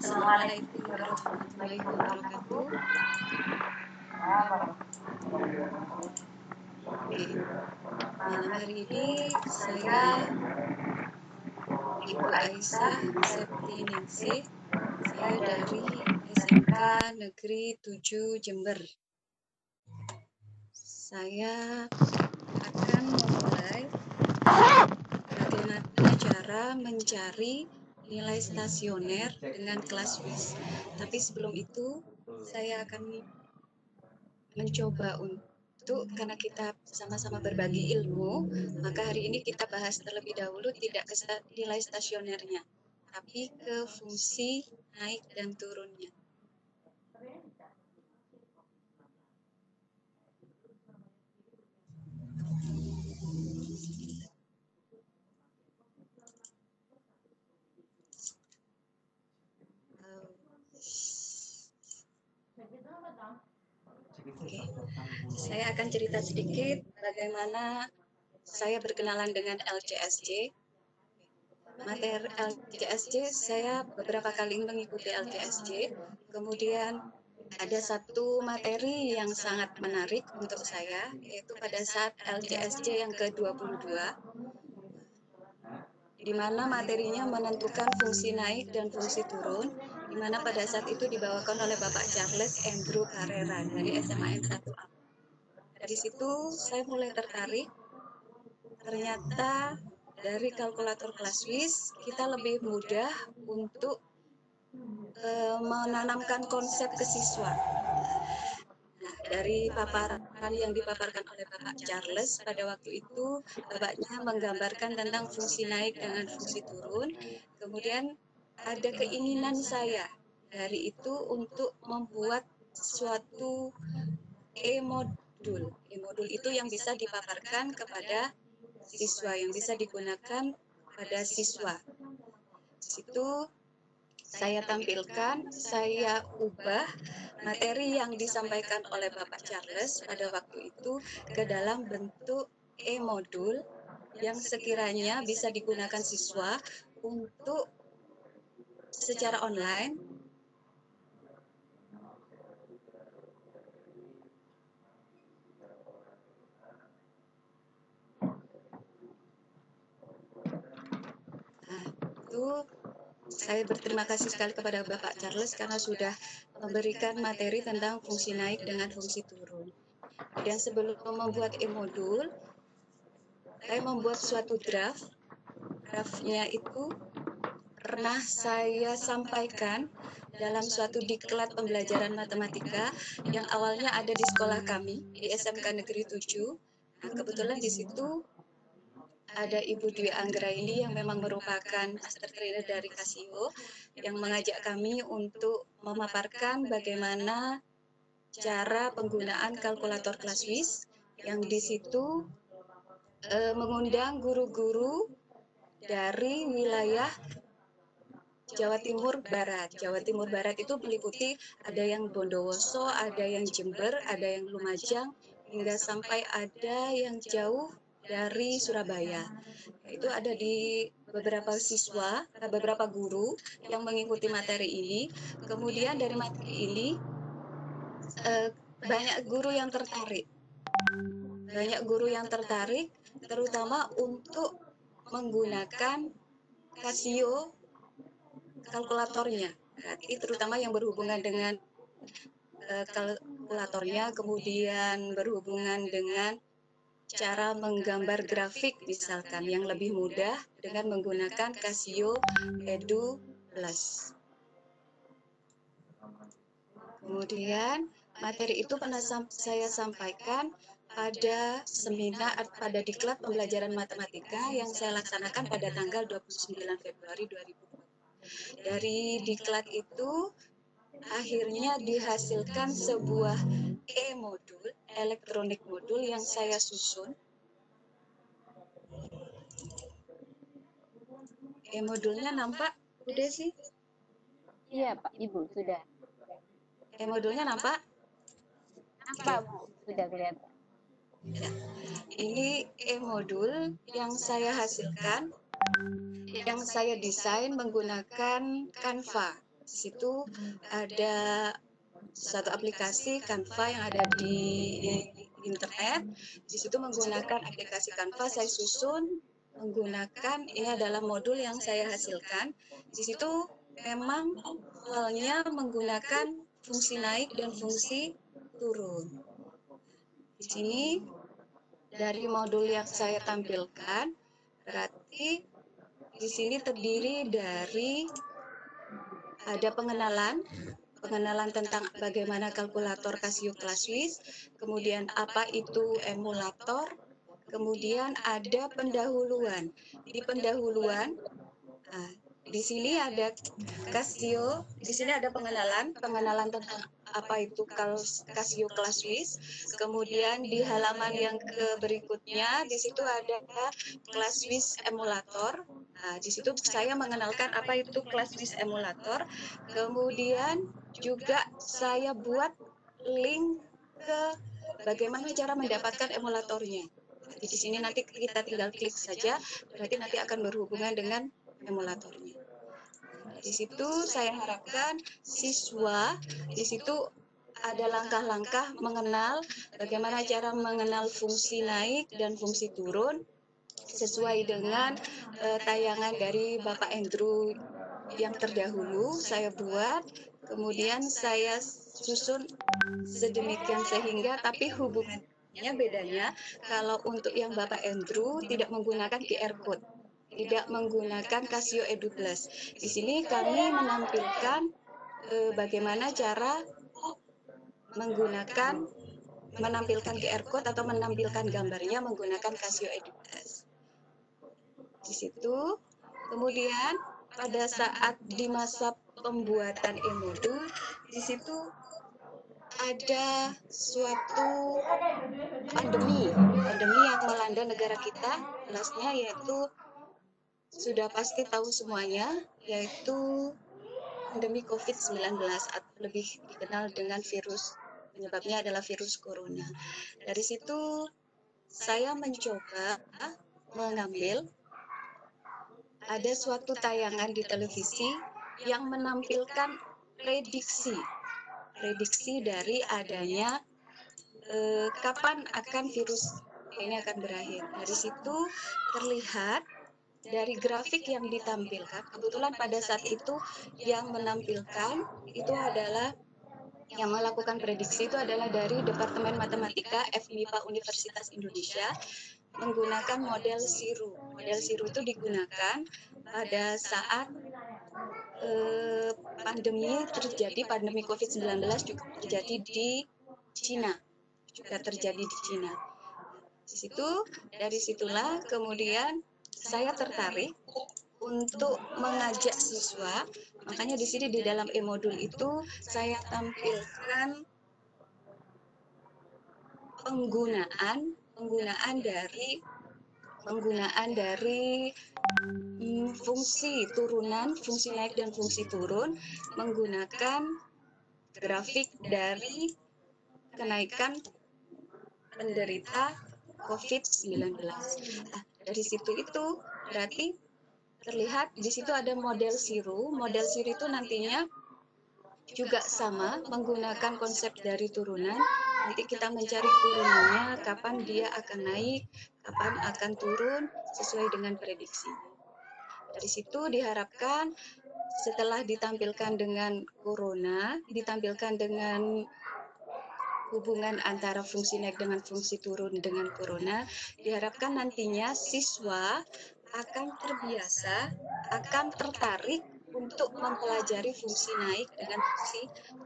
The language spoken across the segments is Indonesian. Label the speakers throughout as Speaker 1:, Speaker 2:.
Speaker 1: Assalamualaikum warahmatullahi wabarakatuh. Oke, malam hari ini saya Ibu Aisyah Septiningsih, saya dari SMK Negeri 7 Jember. Saya akan memulai bagaimana cara mencari nilai stasioner dengan kelas WIS. Tapi sebelum itu, saya akan mencoba karena kita sama-sama berbagi ilmu, maka hari ini kita bahas terlebih dahulu tidak ke nilai stasionernya, tapi ke fungsi naik dan turunnya. Oke, saya akan cerita sedikit bagaimana saya berkenalan dengan LCSJ. Materi LCSJ, saya beberapa kali mengikuti LCSJ, kemudian ada satu materi yang sangat menarik untuk saya, yaitu pada saat LCSJ yang ke-22, di mana materinya menentukan fungsi naik dan fungsi turun, di mana pada saat itu dibawakan oleh Bapak Charles Andrew Carrera dari SMAN 1A. Dari situ saya mulai tertarik, ternyata dari kalkulator kelas WIS kita lebih mudah untuk menanamkan konsep ke siswa. Nah, dari paparan yang dipaparkan oleh Bapak Charles pada waktu itu, Bapaknya menggambarkan tentang fungsi naik dengan fungsi turun. Kemudian ada keinginan saya dari itu untuk membuat suatu e-modul. E-modul itu yang bisa dipaparkan kepada siswa, yang bisa digunakan pada siswa. Situ saya tampilkan, saya ubah materi yang disampaikan oleh Bapak Charles pada waktu itu ke dalam bentuk e-modul yang sekiranya bisa digunakan siswa untuk secara online saya berterima kasih sekali kepada Bapak Charles karena sudah memberikan materi tentang fungsi naik dengan fungsi turun. Dan sebelum membuat e-modul, saya membuat suatu draft. Draftnya itu pernah saya sampaikan dalam suatu diklat pembelajaran matematika yang awalnya ada di sekolah kami, di SMK Negeri 7. Nah, kebetulan di situ ada Ibu Dwi Anggraini yang memang merupakan master trainer dari Casio yang mengajak kami untuk memaparkan bagaimana cara penggunaan kalkulator kelas WIS yang di situ mengundang guru-guru dari wilayah Jawa Timur Barat. Jawa Timur Barat itu meliputi ada yang Bondowoso, ada yang Jember, ada yang Lumajang, hingga sampai ada yang jauh dari Surabaya. Itu ada di beberapa siswa, beberapa guru yang mengikuti materi ini. Kemudian dari materi ini banyak guru yang tertarik. Banyak guru yang tertarik, terutama untuk menggunakan Casio kalkulatornya, berarti terutama yang berhubungan dengan kalkulatornya, kemudian berhubungan dengan cara menggambar grafik misalkan yang lebih mudah dengan menggunakan Casio Edu Plus. Kemudian materi itu pernah saya sampaikan pada seminar, pada diklat pembelajaran matematika yang saya laksanakan pada tanggal 29 Februari 2020. Dari diklat itu akhirnya dihasilkan sebuah e-modul, elektronik modul yang saya susun. E-modulnya nampak, udah sih?
Speaker 2: Iya Pak, Ibu sudah.
Speaker 1: E-modulnya nampak?
Speaker 2: Nampak Bu, sudah kelihatan.
Speaker 1: Ya. Ini e-modul yang saya hasilkan, yang saya desain menggunakan Canva. Di situ ada satu aplikasi Canva yang ada di internet. Di situ menggunakan aplikasi Canva saya susun menggunakan ini adalah modul yang saya hasilkan. Di situ memang awalnya menggunakan fungsi naik dan fungsi turun. Di sini dari modul yang saya tampilkan berarti di sini terdiri dari ada pengenalan tentang bagaimana kalkulator Casio Classwiz, kemudian apa itu emulator, kemudian ada pendahuluan. Di pendahuluan, di sini ada Casio, di sini ada pengenalan tentang apa itu Casio Classwiz, kemudian di halaman yang berikutnya, di situ ada Classwiz emulator. Nah, di situ saya mengenalkan apa itu Classwiz emulator, kemudian juga saya buat link ke bagaimana cara mendapatkan emulatornya. Jadi di sini nanti kita tinggal klik saja, berarti nanti akan berhubungan dengan emulatornya. Di situ saya harapkan siswa di situ ada langkah-langkah mengenal bagaimana cara mengenal fungsi naik dan fungsi turun sesuai dengan tayangan dari Bapak Andrew yang terdahulu saya buat, kemudian saya susun sedemikian sehingga tapi hubungannya bedanya kalau untuk yang Bapak Andrew tidak menggunakan QR code, tidak menggunakan Casio Edu Plus. Di sini kami menampilkan bagaimana cara menampilkan QR code atau menampilkan gambarnya menggunakan Casio Edu Plus. Di situ, kemudian pada saat di masa pembuatan e-modul, di situ ada suatu pandemi yang melanda negara kita, jelasnya yaitu sudah pasti tahu semuanya, yaitu pandemi COVID-19 atau lebih dikenal dengan penyebabnya adalah virus corona. Dari situ saya mencoba mengambil ada suatu tayangan di televisi yang menampilkan prediksi dari adanya kapan akan virus ini akan berakhir. Dari situ terlihat dari grafik yang ditampilkan, kebetulan pada saat itu yang menampilkan itu adalah yang melakukan prediksi itu adalah dari Departemen Matematika FMIPA Universitas Indonesia menggunakan model Siru. Model Siru itu digunakan pada saat pandemi COVID-19 juga terjadi di Cina. Di situ, dari situlah kemudian saya tertarik untuk mengajak siswa, makanya di sini di dalam e-modul itu saya tampilkan penggunaan dari fungsi turunan, fungsi naik dan fungsi turun menggunakan grafik dari kenaikan penderita COVID-19. Dari situ itu berarti terlihat di situ ada model Siru. Model Siru itu nantinya juga sama menggunakan konsep dari turunan. Nanti kita mencari turunannya, kapan dia akan naik, kapan akan turun sesuai dengan prediksi. Dari situ diharapkan setelah ditampilkan dengan corona, ditampilkan dengan hubungan antara fungsi naik dengan fungsi turun dengan corona, diharapkan nantinya siswa akan terbiasa, akan tertarik untuk mempelajari fungsi naik dengan fungsi turun.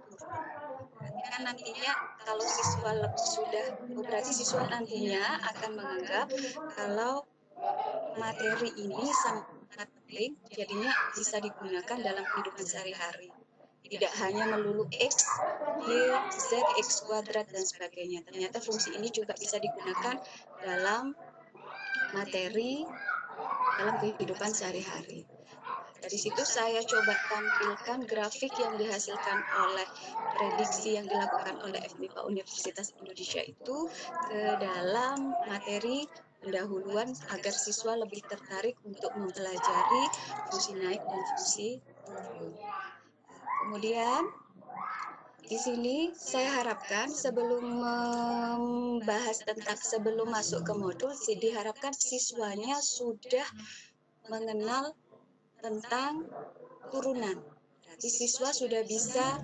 Speaker 1: Kan nantinya kalau siswa sudah, berarti siswa nantinya akan menganggap kalau materi ini sangat penting, jadinya bisa digunakan dalam kehidupan sehari-hari. Tidak hanya melulu X, Y, Z, X kuadrat, dan sebagainya. Ternyata fungsi ini juga bisa digunakan dalam materi, dalam kehidupan sehari-hari. Dari situ saya coba tampilkan grafik yang dihasilkan oleh prediksi yang dilakukan oleh FMIPA Universitas Indonesia itu ke dalam materi pendahuluan agar siswa lebih tertarik untuk mempelajari fungsi naik dan fungsi turun. Kemudian di sini saya harapkan sebelum masuk ke modul, diharapkan siswanya sudah mengenal tentang turunan. Berarti siswa sudah bisa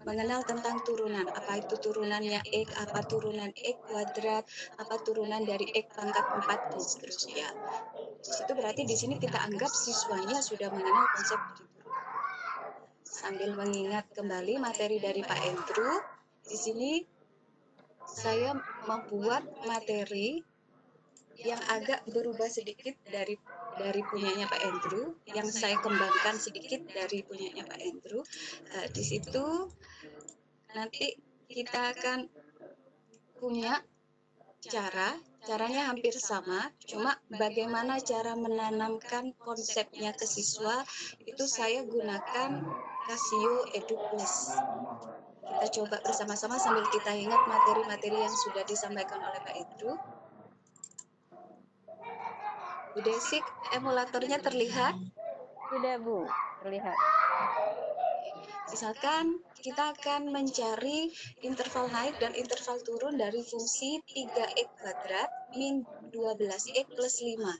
Speaker 1: mengenal tentang turunan. Apa itu turunannya X, apa turunan X kuadrat, apa turunan dari X pangkat 4, dan seterusnya. Itu berarti di sini kita anggap siswanya sudah mengenal konsep dari turunan. Sambil mengingat kembali materi dari Pak Andrew, di sini saya membuat materi yang agak berubah sedikit dari punyanya Pak Andrew, yang saya kembangkan sedikit dari punyanya Pak Andrew. Di situ nanti kita akan punya caranya hampir sama, cuma bagaimana cara menanamkan konsepnya ke siswa itu saya gunakan Casio Edu Plus. Kita coba bersama-sama sambil kita ingat materi-materi yang sudah disampaikan oleh Pak Andrew. Bu Desi, emulatornya terlihat?
Speaker 2: Sudah, Bu, terlihat.
Speaker 1: Misalkan kita akan mencari interval naik dan interval turun dari fungsi 3x kuadrat min 12x plus 5.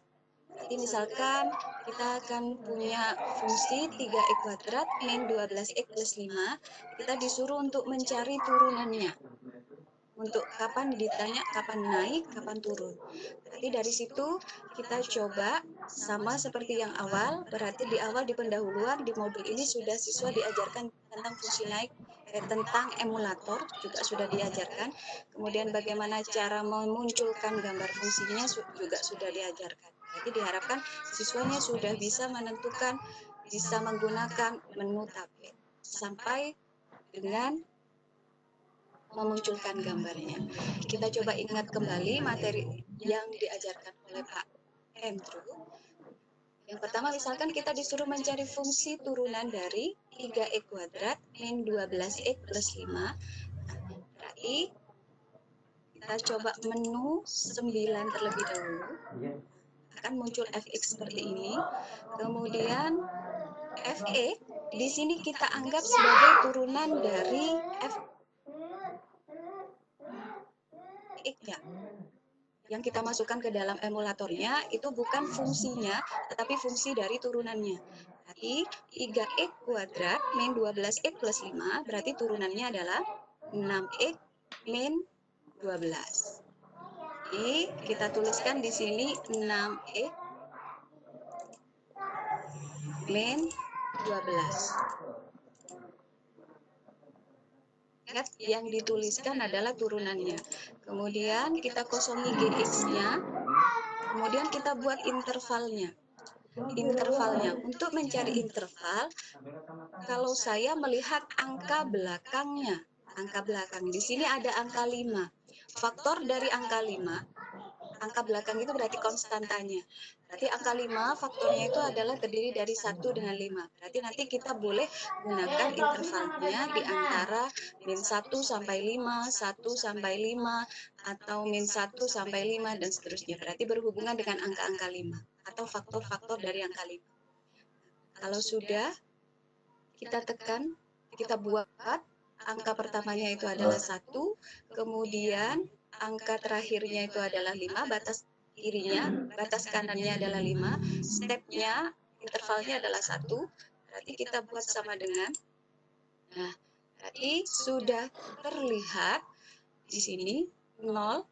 Speaker 1: Jadi misalkan kita akan punya fungsi 3x kuadrat min 12x plus 5, kita disuruh untuk mencari turunannya. Untuk kapan ditanya kapan naik, kapan turun. Berarti dari situ kita coba sama seperti yang awal, berarti di awal di pendahuluan di modul ini sudah siswa diajarkan tentang fungsi naik, tentang emulator juga sudah diajarkan. Kemudian bagaimana cara memunculkan gambar fungsinya juga sudah diajarkan. Berarti diharapkan siswanya sudah bisa menentukan, bisa menggunakan menu tablet sampai dengan memunculkan gambarnya. Kita coba ingat kembali materi yang diajarkan oleh Pak Andrew. Yang pertama, misalkan kita disuruh mencari fungsi turunan dari 3x kuadrat min 12x plus 5. Berarti kita coba menu 9 terlebih dahulu. Akan muncul fx seperti ini. Kemudian fx di sini kita anggap sebagai turunan dari fx-nya. Yang kita masukkan ke dalam emulatornya itu bukan fungsinya, tetapi fungsi dari turunannya. Berarti 3x kuadrat min 12x plus 5, berarti turunannya adalah 6x min 12. Jadi kita tuliskan di sini 6x min 12. Ingat, yang dituliskan adalah turunannya. Kemudian kita kosongi gx-nya. Kemudian kita buat intervalnya. Untuk mencari interval, kalau saya melihat angka belakangnya, angka belakang di sini ada angka 5. Faktor dari angka 5, angka belakang itu berarti konstantanya. Berarti angka 5 faktornya itu adalah terdiri dari 1 dengan 5. Berarti nanti kita boleh gunakan intervalnya di antara min 1 sampai 5, 1 sampai 5, atau min 1 sampai 5, dan seterusnya. Berarti berhubungan dengan angka-angka 5 atau faktor-faktor dari angka 5. Kalau sudah, kita tekan, kita buat angka pertamanya itu adalah 1, kemudian angka terakhirnya itu adalah 5, batas kirinya, batas kanannya adalah 5, stepnya, intervalnya adalah 1, berarti kita buat sama dengan, nah, berarti sudah terlihat di sini 0,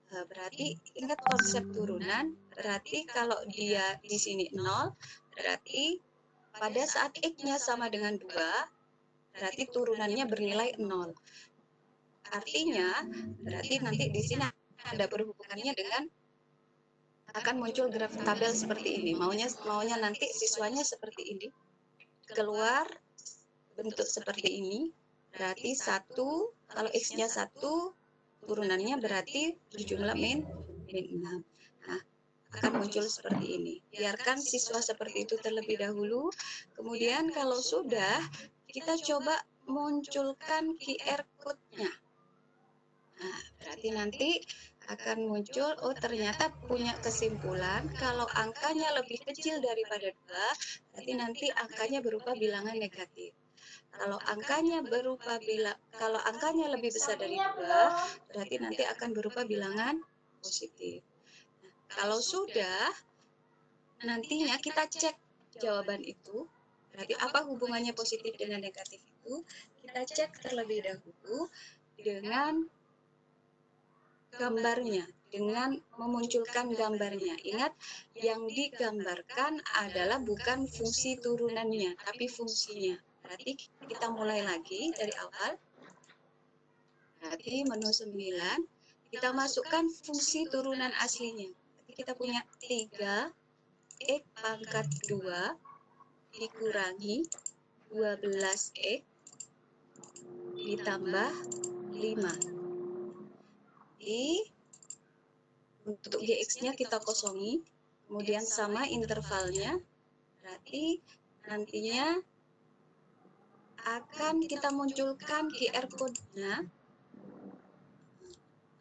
Speaker 1: berarti ingat konsep turunan, berarti kalau dia di sini 0, berarti pada saat X-nya sama dengan 2, berarti turunannya bernilai 0. Artinya, berarti nanti di sini ada berhubungannya dengan akan muncul graf tabel seperti ini. Maunya nanti siswanya seperti ini. Keluar bentuk seperti ini. Berarti 1, kalau X-nya 1, turunannya berarti berjumlah min 6. Nah, akan muncul seperti ini. Biarkan siswa seperti itu terlebih dahulu. Kemudian kalau sudah, kita coba munculkan QR code-nya. Nah, berarti nanti akan muncul, oh ternyata punya kesimpulan kalau angkanya lebih kecil daripada 2, berarti nanti angkanya berupa bilangan negatif. Kalau angkanya lebih besar dari 2, berarti nanti akan berupa bilangan positif. Nah, kalau sudah, nantinya kita cek jawaban itu, berarti apa hubungannya positif dengan negatif itu, kita cek terlebih dahulu dengan gambarnya, dengan memunculkan gambarnya. Ingat, yang digambarkan adalah bukan fungsi turunannya, tapi fungsinya. Berarti kita mulai lagi dari awal. Berarti menu 9, kita masukkan fungsi turunan aslinya. Berarti kita punya 3x pangkat 2 dikurangi 12x ditambah 5. Untuk gx-nya kita kosongi, kemudian sama intervalnya, berarti nantinya akan kita munculkan QR code-nya.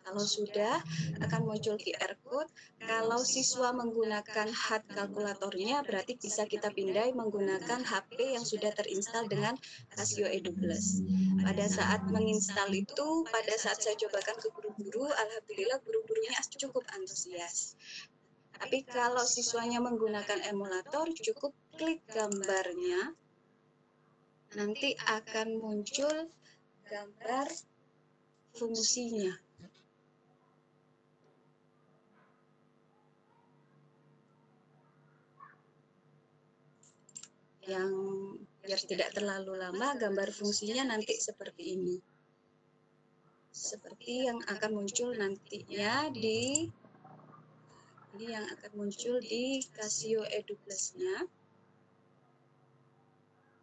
Speaker 1: Kalau sudah, akan muncul QR code. Kalau siswa menggunakan HUD kalkulatornya, berarti bisa kita pindai menggunakan HP yang sudah terinstal dengan Casio Edu Plus. Pada saat menginstal itu, pada saat saya cobakan ke guru-guru, alhamdulillah guru-gurunya cukup antusias. Tapi kalau siswanya menggunakan emulator, cukup klik gambarnya, nanti akan muncul gambar fungsinya. Yang biar tidak terlalu lama, gambar fungsinya nanti seperti ini. Seperti yang akan muncul nantinya ini yang akan muncul di Casio Edu Plus-nya.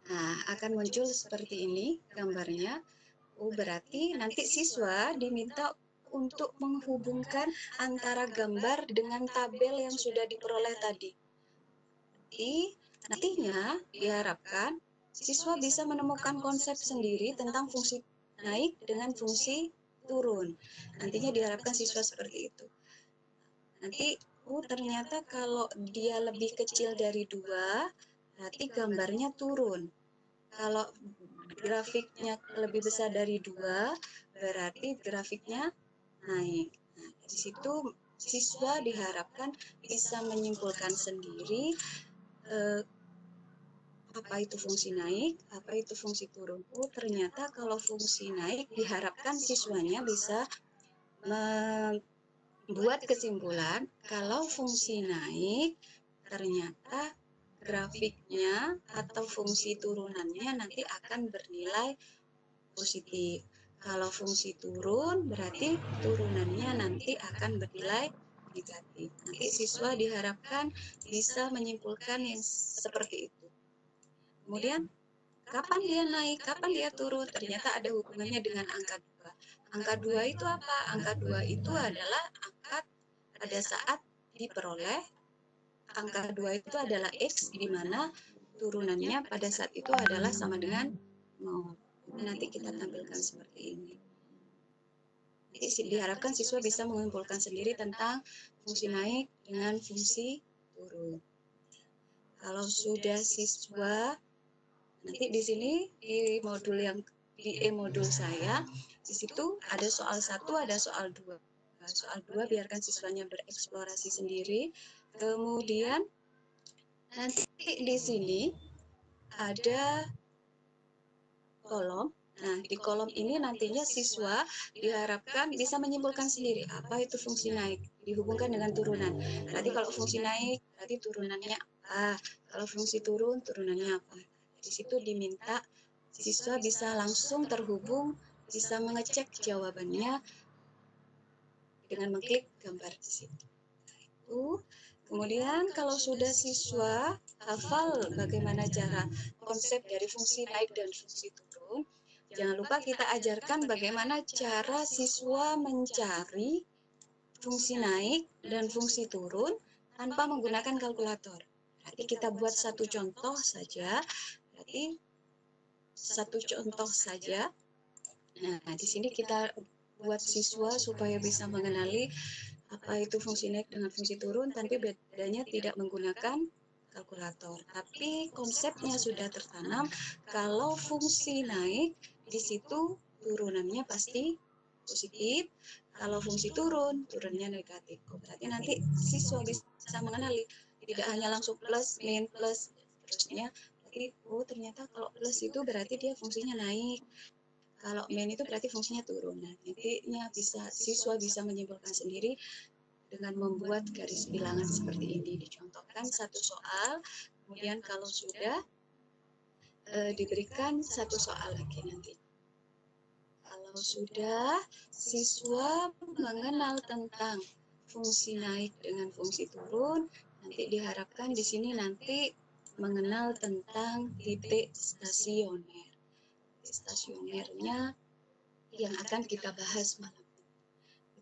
Speaker 1: Nah, akan muncul seperti ini gambarnya. Oh, berarti nanti siswa diminta untuk menghubungkan antara gambar dengan tabel yang sudah diperoleh tadi. Nantinya diharapkan siswa bisa menemukan konsep sendiri tentang fungsi naik dengan fungsi turun. Nantinya diharapkan siswa seperti itu. Nanti, ternyata kalau dia lebih kecil dari 2, berarti gambarnya turun. Kalau grafiknya lebih besar dari 2, berarti grafiknya naik. Nah, di situ siswa diharapkan bisa menyimpulkan sendiri apa itu fungsi naik, apa itu fungsi turun. Oh, ternyata kalau fungsi naik diharapkan siswanya bisa membuat kesimpulan kalau fungsi naik ternyata grafiknya atau fungsi turunannya nanti akan bernilai positif. Kalau fungsi turun berarti turunannya nanti akan bernilai negatif. Nanti siswa diharapkan bisa menyimpulkan yang seperti itu. Kemudian, kapan dia naik, kapan dia turun, ternyata ada hubungannya dengan angka 2. Angka 2 itu apa? Angka 2 itu adalah angka pada saat diperoleh. Angka 2 itu adalah X, di mana turunannya pada saat itu adalah sama dengan 0. Nanti kita tampilkan seperti ini. Diharapkan siswa bisa mengumpulkan sendiri tentang fungsi naik dengan fungsi turun. Kalau sudah siswa, nanti di sini di modul yang di e-modul saya, di situ ada soal 1, ada soal 2. Soal 2 biarkan siswanya bereksplorasi sendiri. Kemudian nanti di sini ada kolom. Nah, di kolom ini nantinya siswa diharapkan bisa menyimpulkan sendiri apa itu fungsi naik dihubungkan dengan turunan. Berarti kalau fungsi naik, berarti turunannya apa? Kalau fungsi turun, turunannya apa? Di situ diminta siswa bisa langsung terhubung, bisa mengecek jawabannya dengan mengklik gambar di situ. Kemudian kalau sudah siswa hafal bagaimana cara konsep dari fungsi naik dan fungsi turun, jangan lupa kita ajarkan bagaimana cara siswa mencari fungsi naik dan fungsi turun tanpa menggunakan kalkulator. Berarti kita buat satu contoh saja. Berarti satu contoh saja. Nah, di sini kita buat siswa supaya bisa mengenali apa itu fungsi naik dengan fungsi turun, tapi bedanya tidak menggunakan kalkulator. Tapi konsepnya sudah tertanam kalau fungsi naik di situ turunannya pasti positif, kalau fungsi turun, turunnya negatif. Berarti nanti siswa bisa mengenali, tidak hanya langsung plus, min, plus, terusnya. Tapi, oh ternyata kalau plus itu berarti dia fungsinya naik. Kalau min itu berarti fungsinya turun. Nah, nantinya siswa bisa menyimpulkan sendiri dengan membuat garis bilangan seperti ini. Dicontohkan satu soal, kemudian kalau sudah diberikan satu soal lagi nanti. Kalau sudah siswa mengenal tentang fungsi naik dengan fungsi turun, nanti diharapkan di sini nanti mengenal tentang titik stasioner. Titik stasionernya yang akan kita bahas malam ini.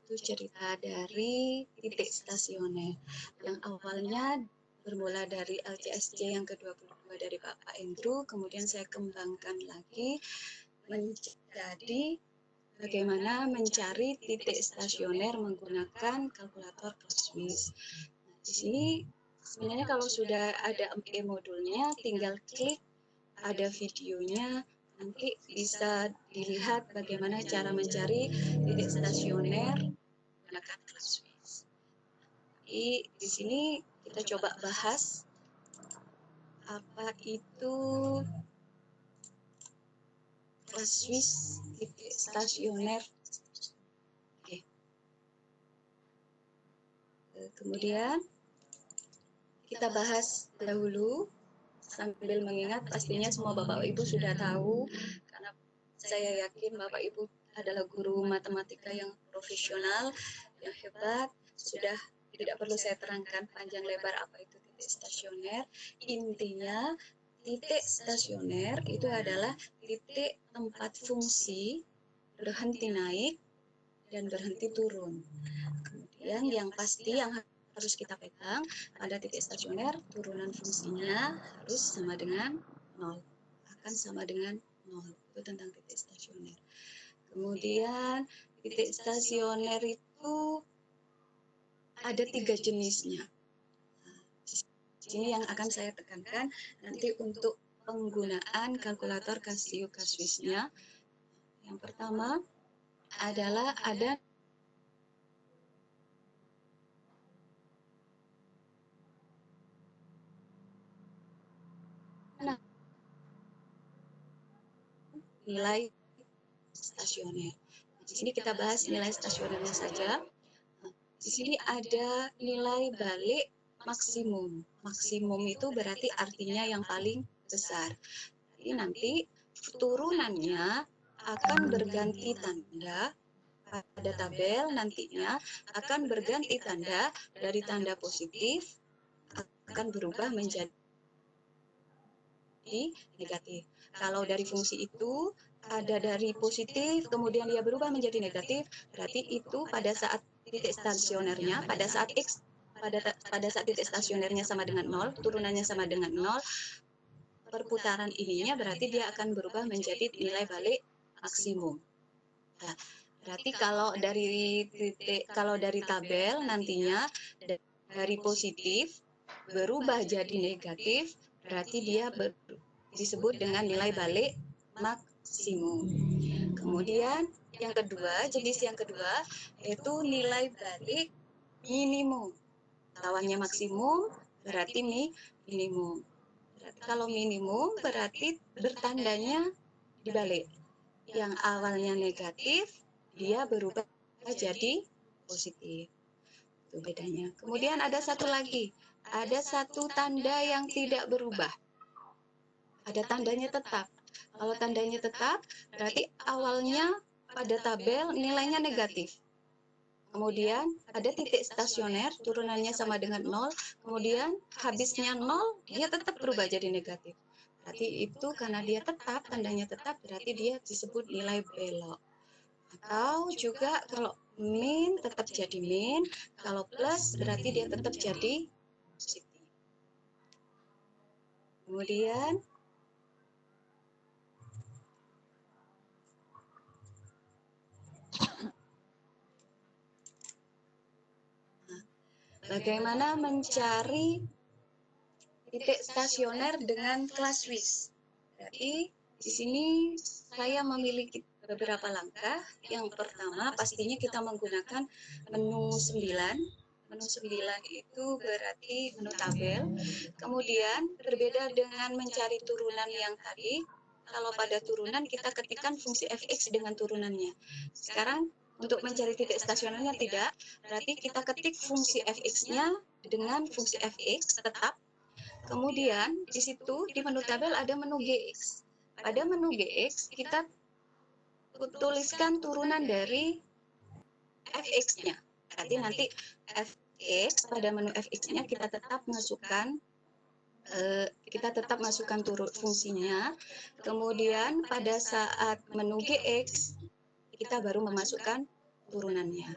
Speaker 1: Itu cerita dari titik stasioner. Yang awalnya bermula dari LCSC yang ke-22 dari Bapak Andrew, kemudian saya kembangkan lagi menjadi bagaimana mencari titik stasioner menggunakan kalkulator Swiss. Nah, di sini sebenarnya kalau sudah ada modulnya, tinggal klik, ada videonya, nanti bisa dilihat bagaimana cara mencari titik stasioner menggunakan Swiss. Jadi di sini kita coba bahas apa itu Swiss titik stasioner. Oke. Kemudian kita bahas dahulu sambil mengingat pastinya semua Bapak Ibu sudah tahu karena saya yakin Bapak Ibu adalah guru matematika yang profesional, yang hebat, sudah tidak perlu saya terangkan panjang lebar apa itu titik stasioner. Intinya titik stasioner itu adalah titik tempat fungsi berhenti naik dan berhenti turun. Kemudian yang pasti yang harus kita pegang pada titik stasioner, turunan fungsinya harus sama dengan 0. Akan sama dengan 0. Itu tentang titik stasioner. Kemudian titik stasioner itu ada 3 jenisnya. Di sini yang akan saya tekankan nanti untuk penggunaan kalkulator Casio Swiss-nya. Yang pertama adalah ada nilai stasioner. Di sini kita bahas nilai stasionernya saja. Di sini ada nilai balik maksimum. Maksimum itu berarti artinya yang paling besar. Jadi nanti turunannya akan berganti tanda pada tabel, nantinya akan berganti tanda dari tanda positif akan berubah menjadi negatif. Kalau dari fungsi itu ada dari positif, kemudian dia berubah menjadi negatif, berarti itu pada saat titik stasionernya, pada saat X, pada saat titik stasionernya sama dengan 0, turunannya sama dengan 0, perputaran ininya berarti dia akan berubah menjadi nilai balik maksimum. Nah, berarti kalau dari tabel nantinya dari positif berubah jadi negatif, berarti dia disebut dengan nilai balik maksimum. Kemudian yang kedua, jenis yang kedua yaitu nilai balik minimum. Lawannya maksimum berarti minimum. Berarti kalau minimum berarti bertandanya dibalik. Yang awalnya negatif, dia berubah jadi positif. Itu bedanya. Kemudian ada satu lagi. Ada satu tanda yang tidak berubah. Ada tandanya tetap. Kalau tandanya tetap, berarti awalnya pada tabel nilainya negatif. Kemudian ada titik stasioner, turunannya sama dengan 0. Kemudian habisnya 0, dia tetap berubah jadi negatif. Berarti itu karena dia tetap, tandanya tetap, berarti dia disebut nilai belok. Atau juga kalau min tetap jadi min, kalau plus berarti dia tetap jadi positif. Kemudian bagaimana mencari titik stasioner dengan kelas Swiss. Jadi di sini saya memiliki beberapa langkah. Yang pertama pastinya kita menggunakan menu 9. Menu 9 itu berarti menu tabel. Kemudian berbeda dengan mencari turunan yang tadi. Kalau pada turunan kita ketikkan fungsi fx dengan turunannya. Sekarang untuk mencari titik stasionernya tidak, berarti kita ketik fungsi fx-nya dengan fungsi fx tetap. Kemudian di situ di menu tabel ada menu gx. Pada menu gx kita tuliskan turunan dari fx-nya. Berarti nanti fx pada menu fx-nya kita tetap masukkan turun fungsinya. Kemudian pada saat menu gx kita baru memasukkan turunannya.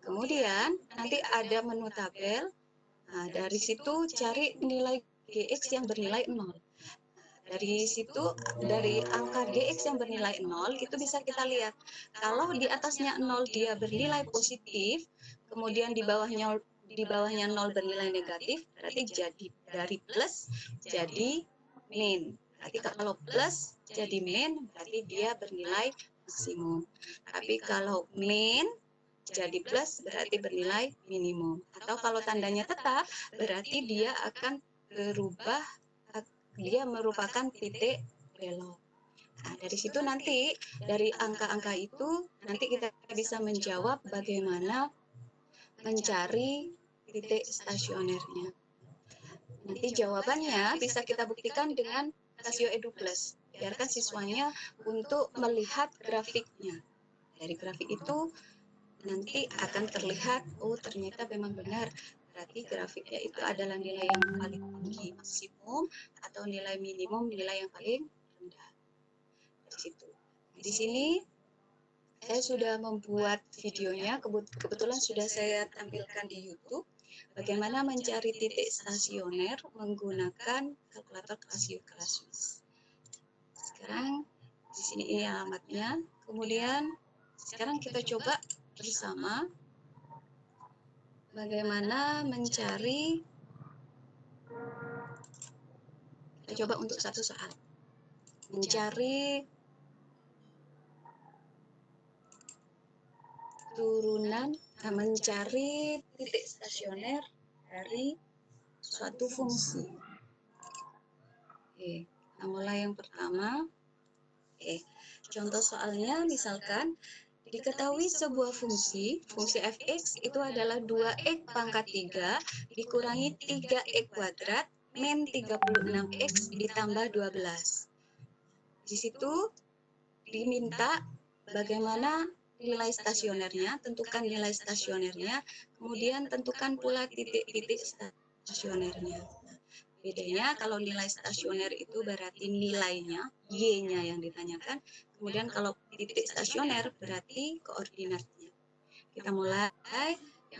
Speaker 1: Kemudian nanti ada menu tabel. Nah, dari situ cari nilai gx yang bernilai 0. Dari situ, dari angka gx yang bernilai 0, itu bisa kita lihat. Kalau di atasnya 0 dia bernilai positif, kemudian di bawahnya 0 bernilai negatif, berarti jadi dari plus jadi min. Berarti kalau plus jadi min, berarti dia bernilai maksimum. Tapi kalau min jadi plus, berarti bernilai minimum. Atau kalau tandanya tetap, berarti dia akan berubah, dia merupakan titik belok. Nah, dari situ nanti, dari angka-angka itu, nanti kita bisa menjawab bagaimana mencari titik stasionernya. Nanti jawabannya bisa kita buktikan dengan Casio Edu Plus. Biarkan siswanya untuk melihat grafiknya. Dari grafik itu nanti akan terlihat, oh ternyata memang benar. Berarti grafiknya itu adalah nilai yang paling tinggi maksimum atau nilai minimum, nilai yang paling rendah. Di situ. Di sini saya sudah membuat videonya, kebetulan sudah saya tampilkan di YouTube. Bagaimana mencari titik stasioner menggunakan kalkulator Casio kelas Swiss. Sekarang di sini ini alamatnya. Kemudian sekarang kita coba bersama bagaimana mencari. Kita coba untuk satu soal. Mencari turunan, mencari titik stasioner dari suatu fungsi. Oke, kita mulai yang pertama. Oke, contoh soalnya misalkan diketahui sebuah fungsi fx itu adalah 2x pangkat 3 dikurangi 3x kuadrat min 36x ditambah 12. Di situ diminta bagaimana nilai stasionernya, tentukan nilai stasionernya, kemudian tentukan pula titik-titik stasionernya. Bedanya kalau nilai stasioner itu berarti nilainya, Y-nya yang ditanyakan, kemudian kalau titik stasioner berarti koordinatnya. Kita mulai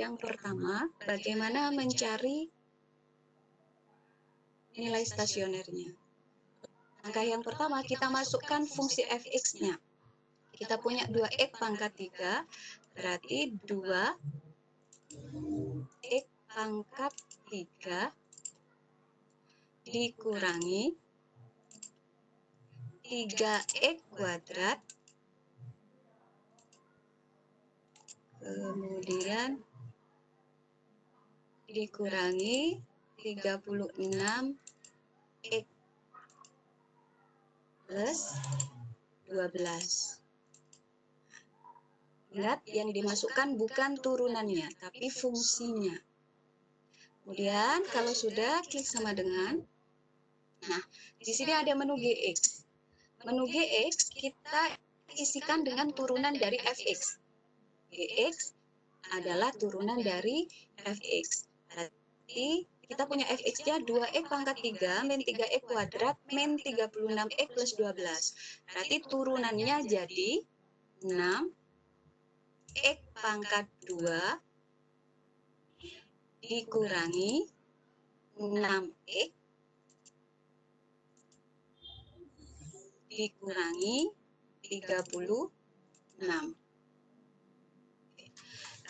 Speaker 1: yang pertama, bagaimana mencari nilai stasionernya. Langkah yang pertama, kita masukkan fungsi fx-nya. Kita punya 2x pangkat 3, berarti 2x pangkat 3 dikurangi 3x kuadrat, kemudian dikurangi 36x plus 12. Ingat, yang dimasukkan bukan turunannya, tapi fungsinya. Kemudian kalau sudah, klik sama dengan. Nah, di sini ada menu gx. Menu gx kita isikan dengan turunan dari fx. Gx adalah turunan dari fx. Berarti kita punya fx-nya 2x pangkat 3 min 3x kuadrat min 36x plus 12. Berarti turunannya jadi 6x pangkat 2 dikurangi 6x dikurangi 36.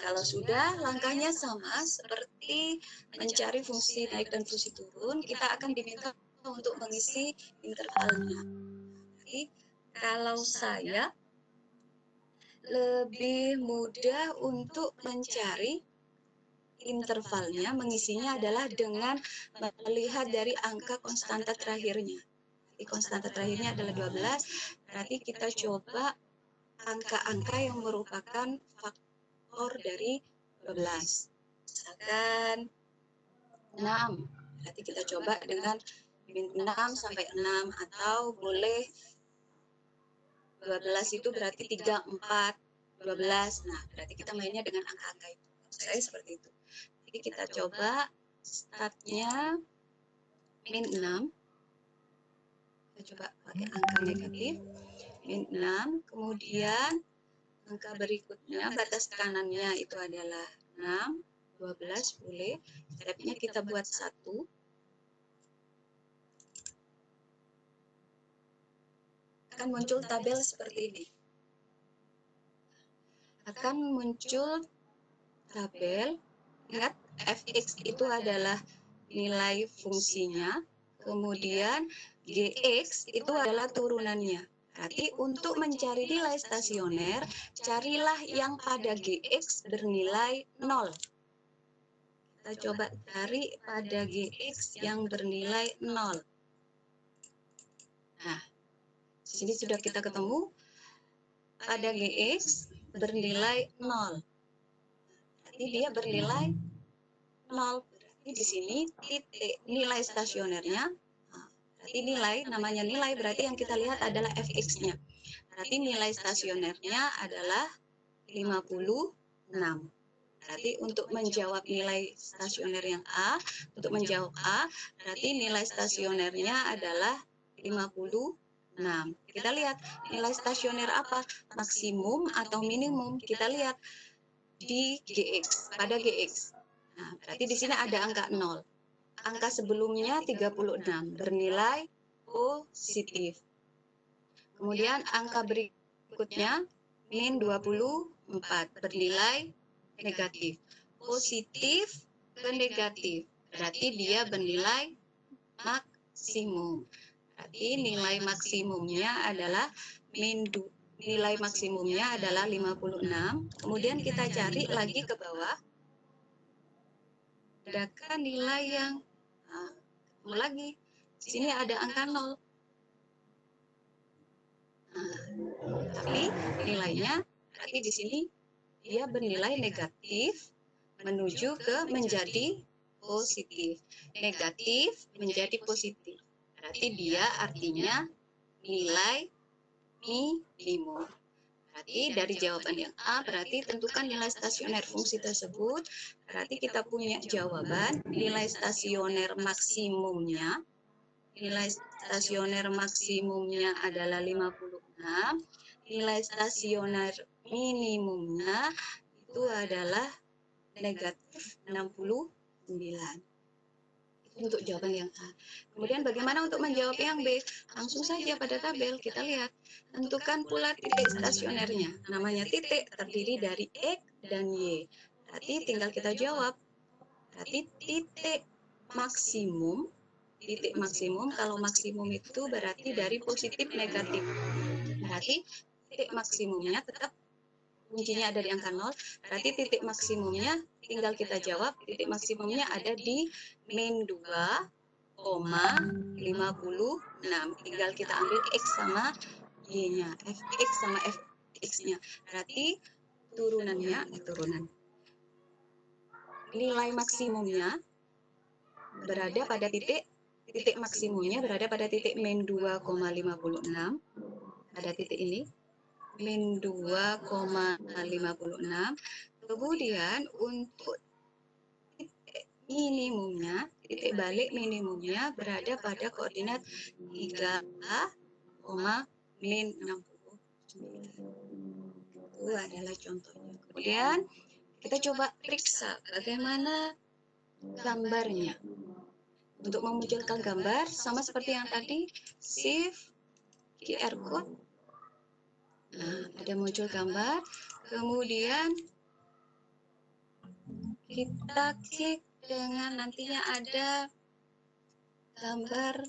Speaker 1: Kalau sudah, langkahnya sama seperti mencari fungsi naik dan fungsi turun, kita akan diminta untuk mengisi intervalnya. Jadi, kalau saya lebih mudah untuk mencari intervalnya, mengisinya adalah dengan melihat dari angka konstanta terakhirnya. Jadi konstanta terakhirnya adalah 12, berarti kita coba angka-angka yang merupakan faktor dari 12. Misalkan 6, berarti kita coba dengan min 6 sampai 6, atau boleh 12 itu berarti 3, 4, 12. Nah, berarti kita mainnya dengan angka-angka itu. Saya seperti itu. Jadi kita coba startnya min 6. Kita coba pakai angka negatif. Min 6, kemudian angka berikutnya, batas kanannya itu adalah 6, 12 boleh. Stepnya kita buat 1. Akan muncul tabel seperti ini. Akan muncul tabel, ingat fx itu adalah nilai fungsinya, kemudian gx itu adalah turunannya. Berarti untuk mencari nilai stasioner, carilah yang pada gx bernilai 0. Kita coba cari pada gx yang bernilai 0. Nah, di sini sudah kita ketemu pada gx bernilai 0. Berarti dia bernilai 0. Berarti di sini titik nilai stasionernya. Berarti nilai, namanya nilai, berarti yang kita lihat adalah fx-nya. Berarti nilai stasionernya adalah 56. Berarti untuk menjawab nilai stasioner yang A, untuk menjawab A, berarti nilai stasionernya adalah 56. Kita lihat nilai stasioner apa? Maksimum atau minimum? Kita lihat di GX, pada GX. Nah, berarti di sini ada angka 0. Angka sebelumnya 36, bernilai positif. Kemudian angka berikutnya, min 24, bernilai negatif. Positif ke negatif, berarti dia bernilai maksimum. Berarti nilai maksimumnya adalah min 2. Nilai maksimumnya adalah 56. Kemudian kita cari lagi ke bawah. Adakah nilai yang ketemu lagi? Di sini ada angka 0. Tapi nilainya berarti di sini dia bernilai negatif menuju ke menjadi positif. Negatif menjadi positif. Berarti dia artinya nilai minimum. Berarti dari jawaban yang A, berarti tentukan nilai stasioner fungsi tersebut. Berarti kita punya jawaban nilai stasioner maksimumnya. Nilai stasioner maksimumnya adalah 56. Nilai stasioner minimumnya itu adalah negatif 69. Untuk jawaban yang A. Kemudian bagaimana untuk menjawab yang B? Langsung saja pada tabel kita lihat. Tentukan pula titik stasionernya. Namanya titik terdiri dari X dan Y. Berarti tinggal kita jawab. Berarti titik maksimum, kalau maksimum itu berarti dari positif negatif. Berarti titik maksimumnya tetap kuncinya ada di angka 0, berarti titik maksimumnya tinggal kita jawab, titik maksimumnya ada di min 2,56. Tinggal kita ambil X sama Y-nya, Fx sama Fx-nya. Berarti nilai maksimumnya berada pada titik maksimumnya berada pada titik min 2,56. Pada titik ini. Min 2,56. Kemudian untuk titik minimumnya, titik balik minimumnya berada pada koordinat 3, min 69. Itu adalah contohnya. Kemudian kita coba periksa bagaimana gambarnya. Untuk memunculkan gambar sama seperti yang tadi, shift QR code. Nah, ada muncul gambar, kemudian kita klik dengan nantinya ada gambar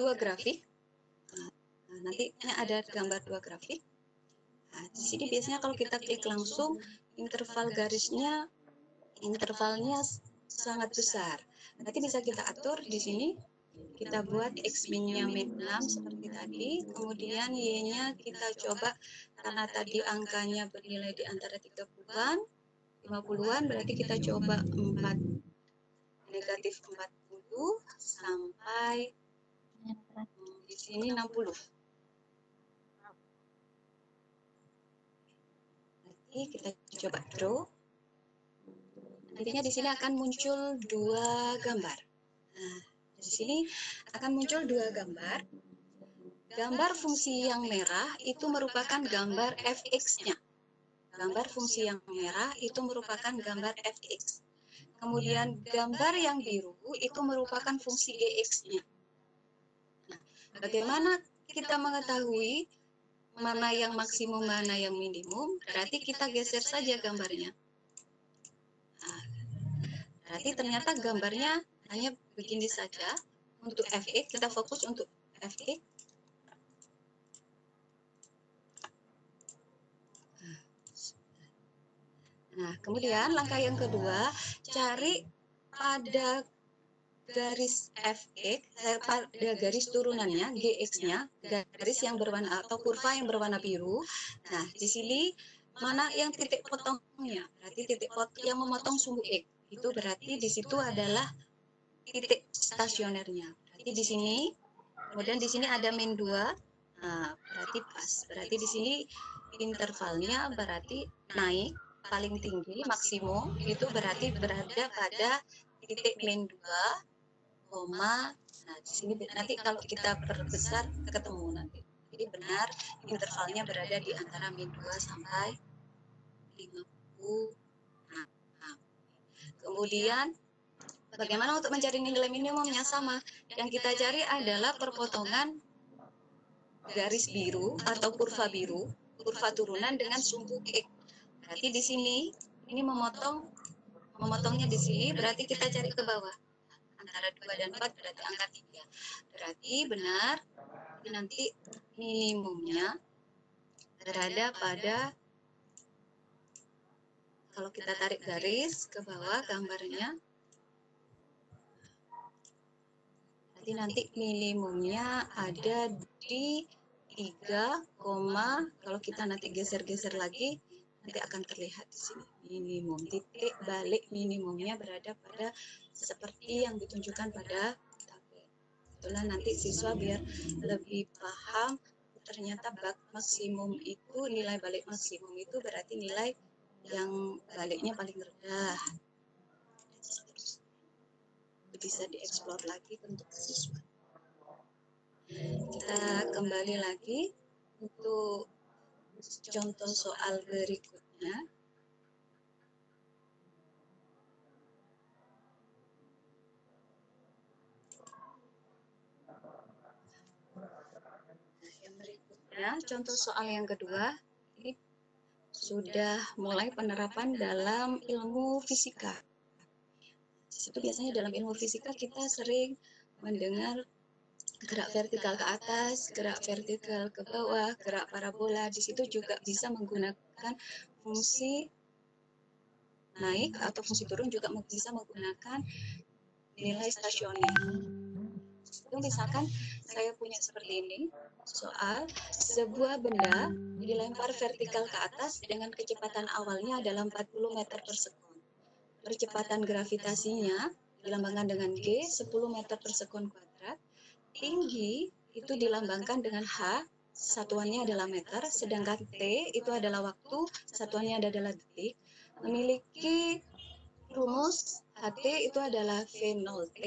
Speaker 1: dua grafik. Nantinya ada gambar dua grafik. Nah, di sini biasanya kalau kita klik langsung, intervalnya sangat besar. Nanti bisa kita atur di sini. Kita buat X-min-nya min 6 seperti tadi, kemudian Y-nya kita coba, karena tadi angkanya bernilai di antara 30-an, 50-an, berarti kita coba negatif 40 sampai di sini 60. Nanti kita coba draw. Nantinya di sini akan muncul dua gambar. Nah, di sini akan muncul dua gambar. Gambar fungsi yang merah itu merupakan gambar fx-nya. Gambar fungsi yang merah itu merupakan gambar fx. Kemudian gambar yang biru itu merupakan fungsi gx-nya. Nah, bagaimana kita mengetahui mana yang maksimum, mana yang minimum? Berarti kita geser saja gambarnya. Nah, berarti ternyata gambarnya hanya begini saja. Untuk fx, kita fokus untuk fx. Nah, kemudian langkah yang kedua, cari pada garis fx, pada garis turunannya, gx-nya, garis yang berwarna atau kurva yang berwarna biru. Nah, di sini mana yang titik potongnya? Berarti titik potong yang memotong sumbu x. Itu berarti di situ adalah titik stasionernya. Berarti di sini, kemudian di sini ada min 2. Nah, berarti pas. Berarti di sini intervalnya berarti naik paling tinggi maksimum itu berarti berada pada titik min 2, nah di sini nanti kalau kita perbesar ketemu nanti. Jadi benar intervalnya berada di antara min 2 sampai 50. Nah, kemudian bagaimana untuk mencari nilai minimumnya? Sama. Yang kita cari adalah perpotongan garis biru atau kurva biru, kurva turunan dengan sumbu X. Berarti di sini ini memotongnya di sini, berarti kita cari ke bawah. Antara 2 dan 4 berarti angka 3. Berarti benar nanti minimumnya berada pada, kalau kita tarik garis ke bawah gambarnya, berarti nanti minimumnya ada di 3, kalau kita nanti geser-geser lagi nanti akan terlihat di sini minimum, titik balik minimumnya berada pada seperti yang ditunjukkan pada tabel. Itulah nanti siswa biar lebih paham, ternyata maksimum itu, nilai balik maksimum itu berarti nilai yang baliknya paling rendah. Bisa dieksplor lagi untuk siswa. Kita kembali lagi untuk contoh soal berikutnya. Yang berikutnya, contoh soal yang kedua, ini sudah mulai penerapan dalam ilmu fisika. Itu biasanya dalam ilmu fisika kita sering mendengar gerak vertikal ke atas, gerak vertikal ke bawah, gerak parabola. Di situ juga bisa menggunakan fungsi naik atau fungsi turun, juga bisa menggunakan nilai stasioner. Itu misalkan saya punya seperti ini, soal sebuah benda dilempar vertikal ke atas dengan kecepatan awalnya adalah 40 meter per sekon. Percepatan gravitasinya dilambangkan dengan G, 10 meter per sekon kuadrat. Tinggi itu dilambangkan dengan H, satuannya adalah meter, sedangkan T itu adalah waktu, satuannya adalah detik. Memiliki rumus HT itu adalah V0T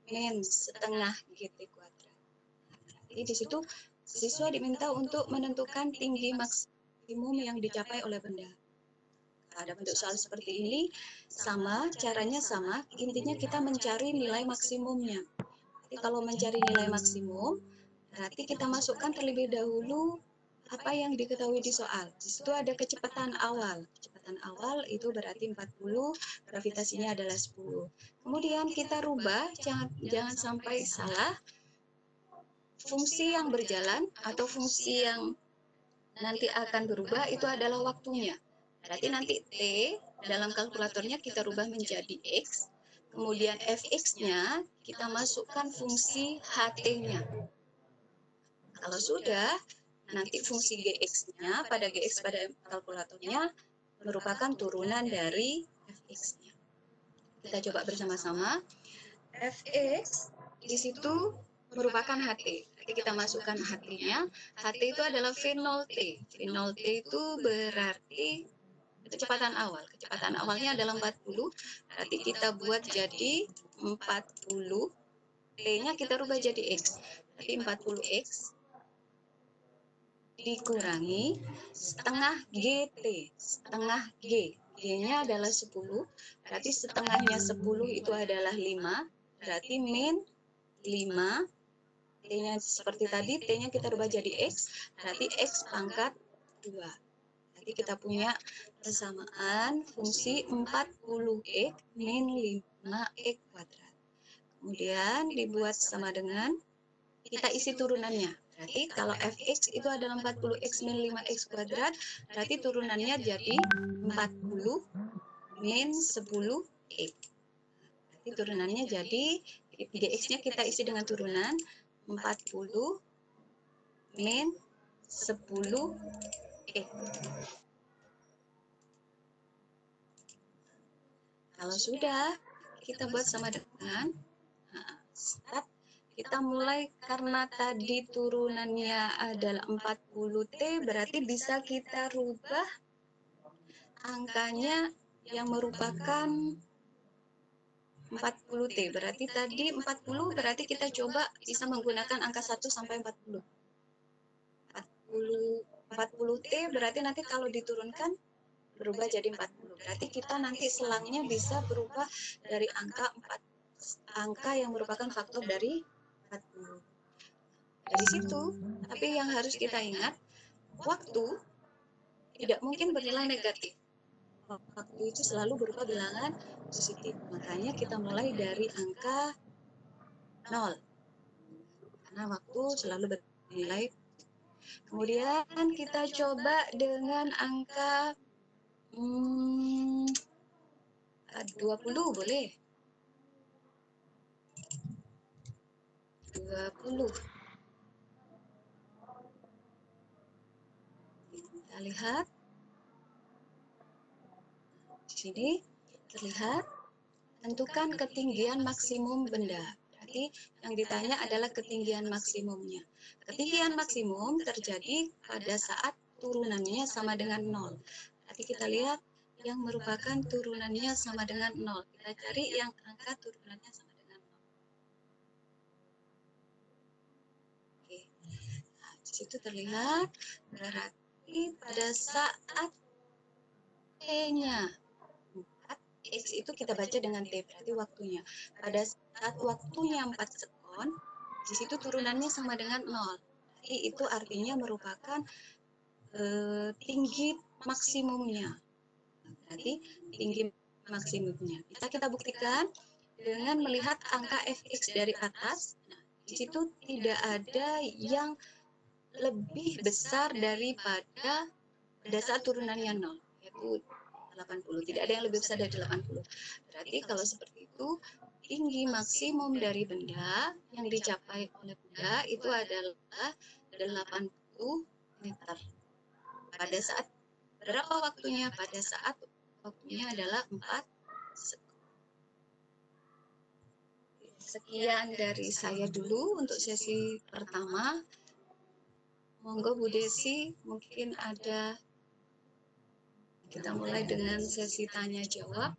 Speaker 1: min setengah GT kuadrat. Jadi di situ siswa diminta untuk menentukan tinggi maksimum yang dicapai oleh benda. Ada bentuk soal seperti ini, sama, caranya sama, intinya kita mencari nilai maksimumnya. Jadi kalau mencari nilai maksimum, berarti kita masukkan terlebih dahulu apa yang diketahui di soal. Di situ ada kecepatan awal. Kecepatan kecepatan awal itu berarti 40, gravitasinya adalah 10. Kemudian kita rubah, jangan sampai salah, fungsi yang berjalan atau fungsi yang nanti akan berubah itu adalah waktunya. Berarti nanti T dalam kalkulatornya kita rubah menjadi X, kemudian Fx-nya kita masukkan fungsi HT-nya. Kalau sudah, nanti fungsi Gx-nya pada Gx pada kalkulatornya merupakan turunan dari Fx-nya. Kita coba bersama-sama. Fx di situ merupakan HT. Jadi kita masukkan HT-nya. HT itu adalah V0T. V0T itu berarti kecepatan awal. Kecepatan awalnya adalah 40. Berarti kita buat jadi 40. T-nya kita rubah jadi X. Berarti 40X dikurangi setengah GT. Setengah G. G-nya adalah 10. Berarti setengahnya 10 itu adalah 5. Berarti min 5. T-nya seperti tadi, T-nya kita rubah jadi X. Berarti X pangkat 2. Jadi kita punya persamaan fungsi 40x min 5x kuadrat. Kemudian dibuat sama dengan, kita isi turunannya. Berarti kalau Fx itu adalah 40x min 5x kuadrat, berarti turunannya jadi 40 min 10x. Berarti turunannya jadi, Gx-nya kita isi dengan turunan 40 min 10x. Kalau sudah, kita buat sama dengan, start. Kita mulai karena tadi turunannya adalah 40T, berarti bisa kita rubah angkanya yang merupakan 40T. Berarti tadi 40, berarti kita coba bisa menggunakan angka 1 sampai 40. 40T berarti nanti kalau diturunkan berubah jadi 40. Berarti kita nanti selangnya bisa berubah dari angka yang merupakan faktor dari 40. Dari situ, tapi yang harus kita ingat, waktu tidak mungkin bernilai negatif. Waktu itu selalu berupa bilangan positif. Makanya kita mulai dari angka 0. Karena waktu selalu bernilai. Kemudian kita coba dengan angka 20 boleh. 20. Kita lihat. Di sini terlihat, tentukan ketinggian maksimum benda. Berarti yang ditanya adalah ketinggian maksimumnya. Ketinggian maksimum terjadi pada saat turunannya sama dengan 0. Berarti kita lihat yang merupakan turunannya sama dengan 0. Kita cari yang angka turunannya sama dengan 0. Oke. Nah, di situ terlihat berarti pada saat T-nya 4, X itu kita baca dengan T, berarti waktunya. Pada saat waktunya 4 sekon, di situ turunannya sama dengan 0. Jadi itu artinya merupakan tinggi maksimumnya. Berarti tinggi maksimumnya. Bisa kita buktikan dengan melihat angka Fx dari atas. Nah, di situ tidak ada yang lebih besar daripada pada saat turunannya 0, yaitu 80. Tidak ada yang lebih besar dari 80. Berarti kalau seperti itu, tinggi maksimum dari benda yang dicapai oleh benda itu adalah 80 meter. Pada saat berapa waktunya? Pada saat waktunya adalah 4 sekon. Sekian dari saya dulu untuk sesi pertama. Monggo Bu Desi, mungkin ada. Kita mulai dengan sesi tanya jawab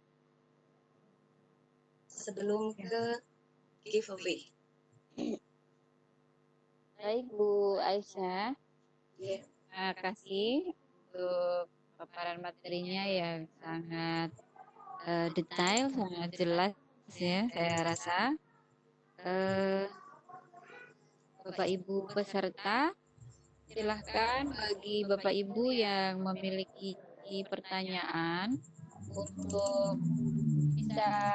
Speaker 1: sebelum ke giveaway.
Speaker 2: Baik Bu Aisyah,
Speaker 1: Yeah.
Speaker 2: terima kasih untuk paparan materinya yang sangat detail, sangat jelas ya saya rasa. Bapak Ibu peserta, silahkan bagi Bapak Ibu yang memiliki memiliki pertanyaan untuk bisa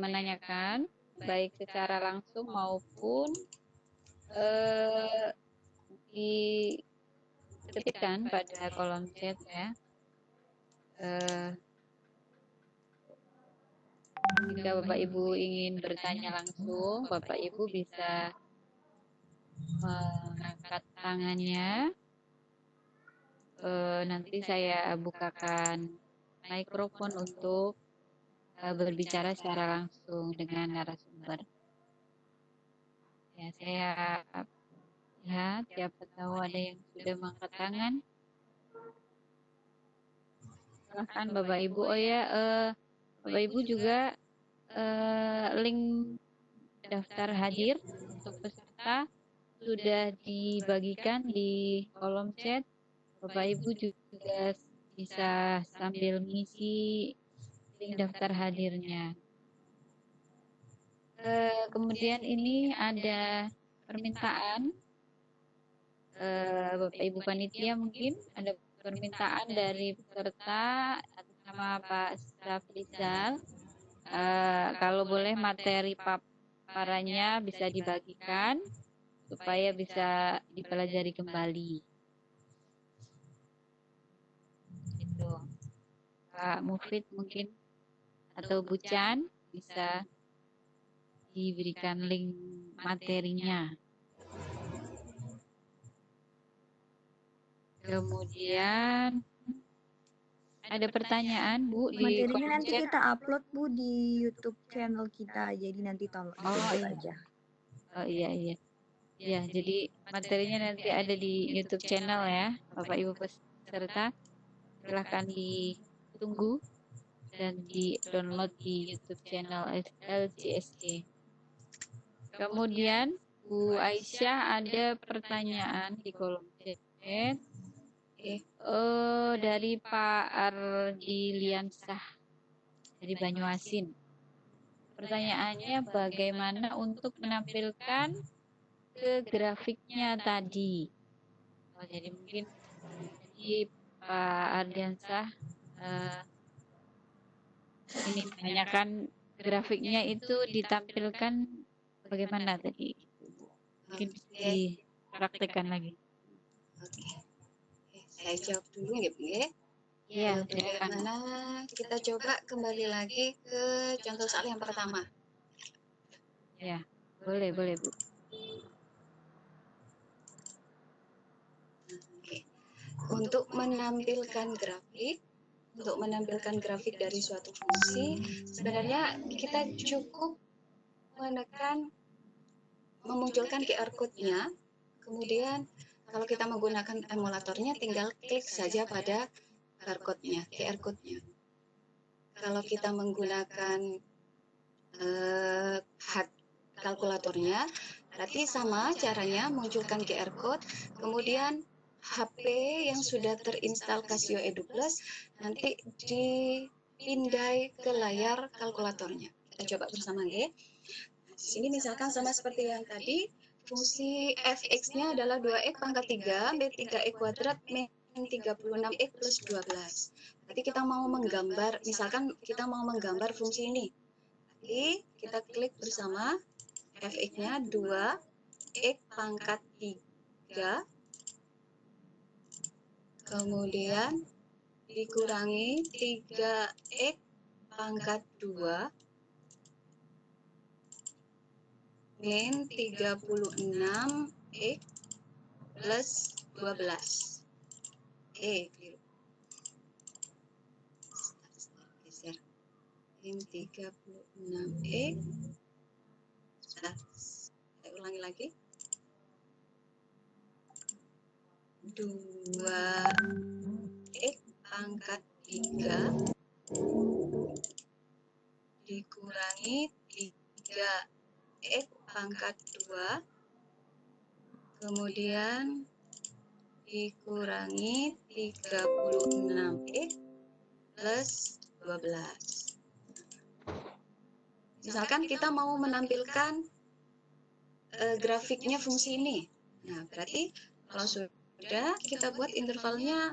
Speaker 2: menanyakan baik secara langsung maupun diketikkan pada kolom chat ya. Jika Bapak Ibu ingin bertanya langsung, Bapak Ibu bisa mengangkat tangannya. Nanti saya bukakan mikrofon untuk berbicara secara langsung dengan narasumber. Ya, saya lihat siapa tahu ada yang sudah mengangkat tangan. Silahkan Bapak Ibu. Oh ya, Bapak Ibu juga link daftar hadir untuk peserta sudah dibagikan di kolom chat. Bapak Ibu juga bisa sambil mengisi link daftar hadirnya. Kemudian ini ada permintaan Bapak Ibu panitia, mungkin ada permintaan dari peserta atas nama Pak Safrizal. Kalau boleh materi paparannya bisa dibagikan supaya bisa dipelajari kembali. Itu Pak Mufid mungkin atau Bu Chan bisa diberikan link materinya. Kemudian ada pertanyaan Bu di
Speaker 3: Materinya
Speaker 2: kolom
Speaker 3: nanti
Speaker 2: chat.
Speaker 3: kita upload Bu di YouTube channel kita, jadi nanti tolong ditunggu aja.
Speaker 2: Oh iya. Ya, jadi materinya nanti ada di YouTube channel ya, Bapak Ibu peserta. Silahkan ditunggu dan di-download di YouTube channel LGSC. Kemudian Bu Aisyah ada pertanyaan di kolom chat. Dari Pak Ardiliansah dari Banyuasin. Pertanyaannya bagaimana untuk menampilkan ke grafiknya tadi. Jadi mungkin di Pak Ardiansah ini menanyakan grafiknya itu ditampilkan bagaimana tadi. Mungkin dipraktekkan lagi.
Speaker 1: Saya jawab dulu ya Bu ya.
Speaker 2: Iya,
Speaker 1: bagaimana kita coba kembali lagi ke contoh soal yang pertama.
Speaker 2: Ya, boleh Bu.
Speaker 1: Untuk menampilkan grafik dari suatu fungsi, sebenarnya kita cukup memunculkan QR code-nya. Kemudian kalau kita menggunakan emulatornya, tinggal klik saja pada QR code-nya. Kalau kita menggunakan kalkulatornya, berarti sama caranya munculkan QR code, kemudian HP yang sudah terinstall Casio Edu Plus nanti dipindai ke layar kalkulatornya. Kita coba bersama ya. Di sini misalkan sama seperti yang tadi, fungsi fx-nya adalah 2x pangkat 3 b3e kuadrat min 36x plus 12. Berarti kita mau menggambar, misalkan kita mau menggambar fungsi ini. Jadi kita klik bersama fx-nya 2x pangkat 3 kemudian dikurangi 3x pangkat 2 min 36x plus 12. Keliru. Geser. Min 36x. Saya ulangi lagi. 2x pangkat 3 dikurangi 3x pangkat 2 kemudian dikurangi 36x plus 12. Misalkan kita mau menampilkan grafiknya fungsi ini. Nah, berarti kalau mudah, kita buat intervalnya,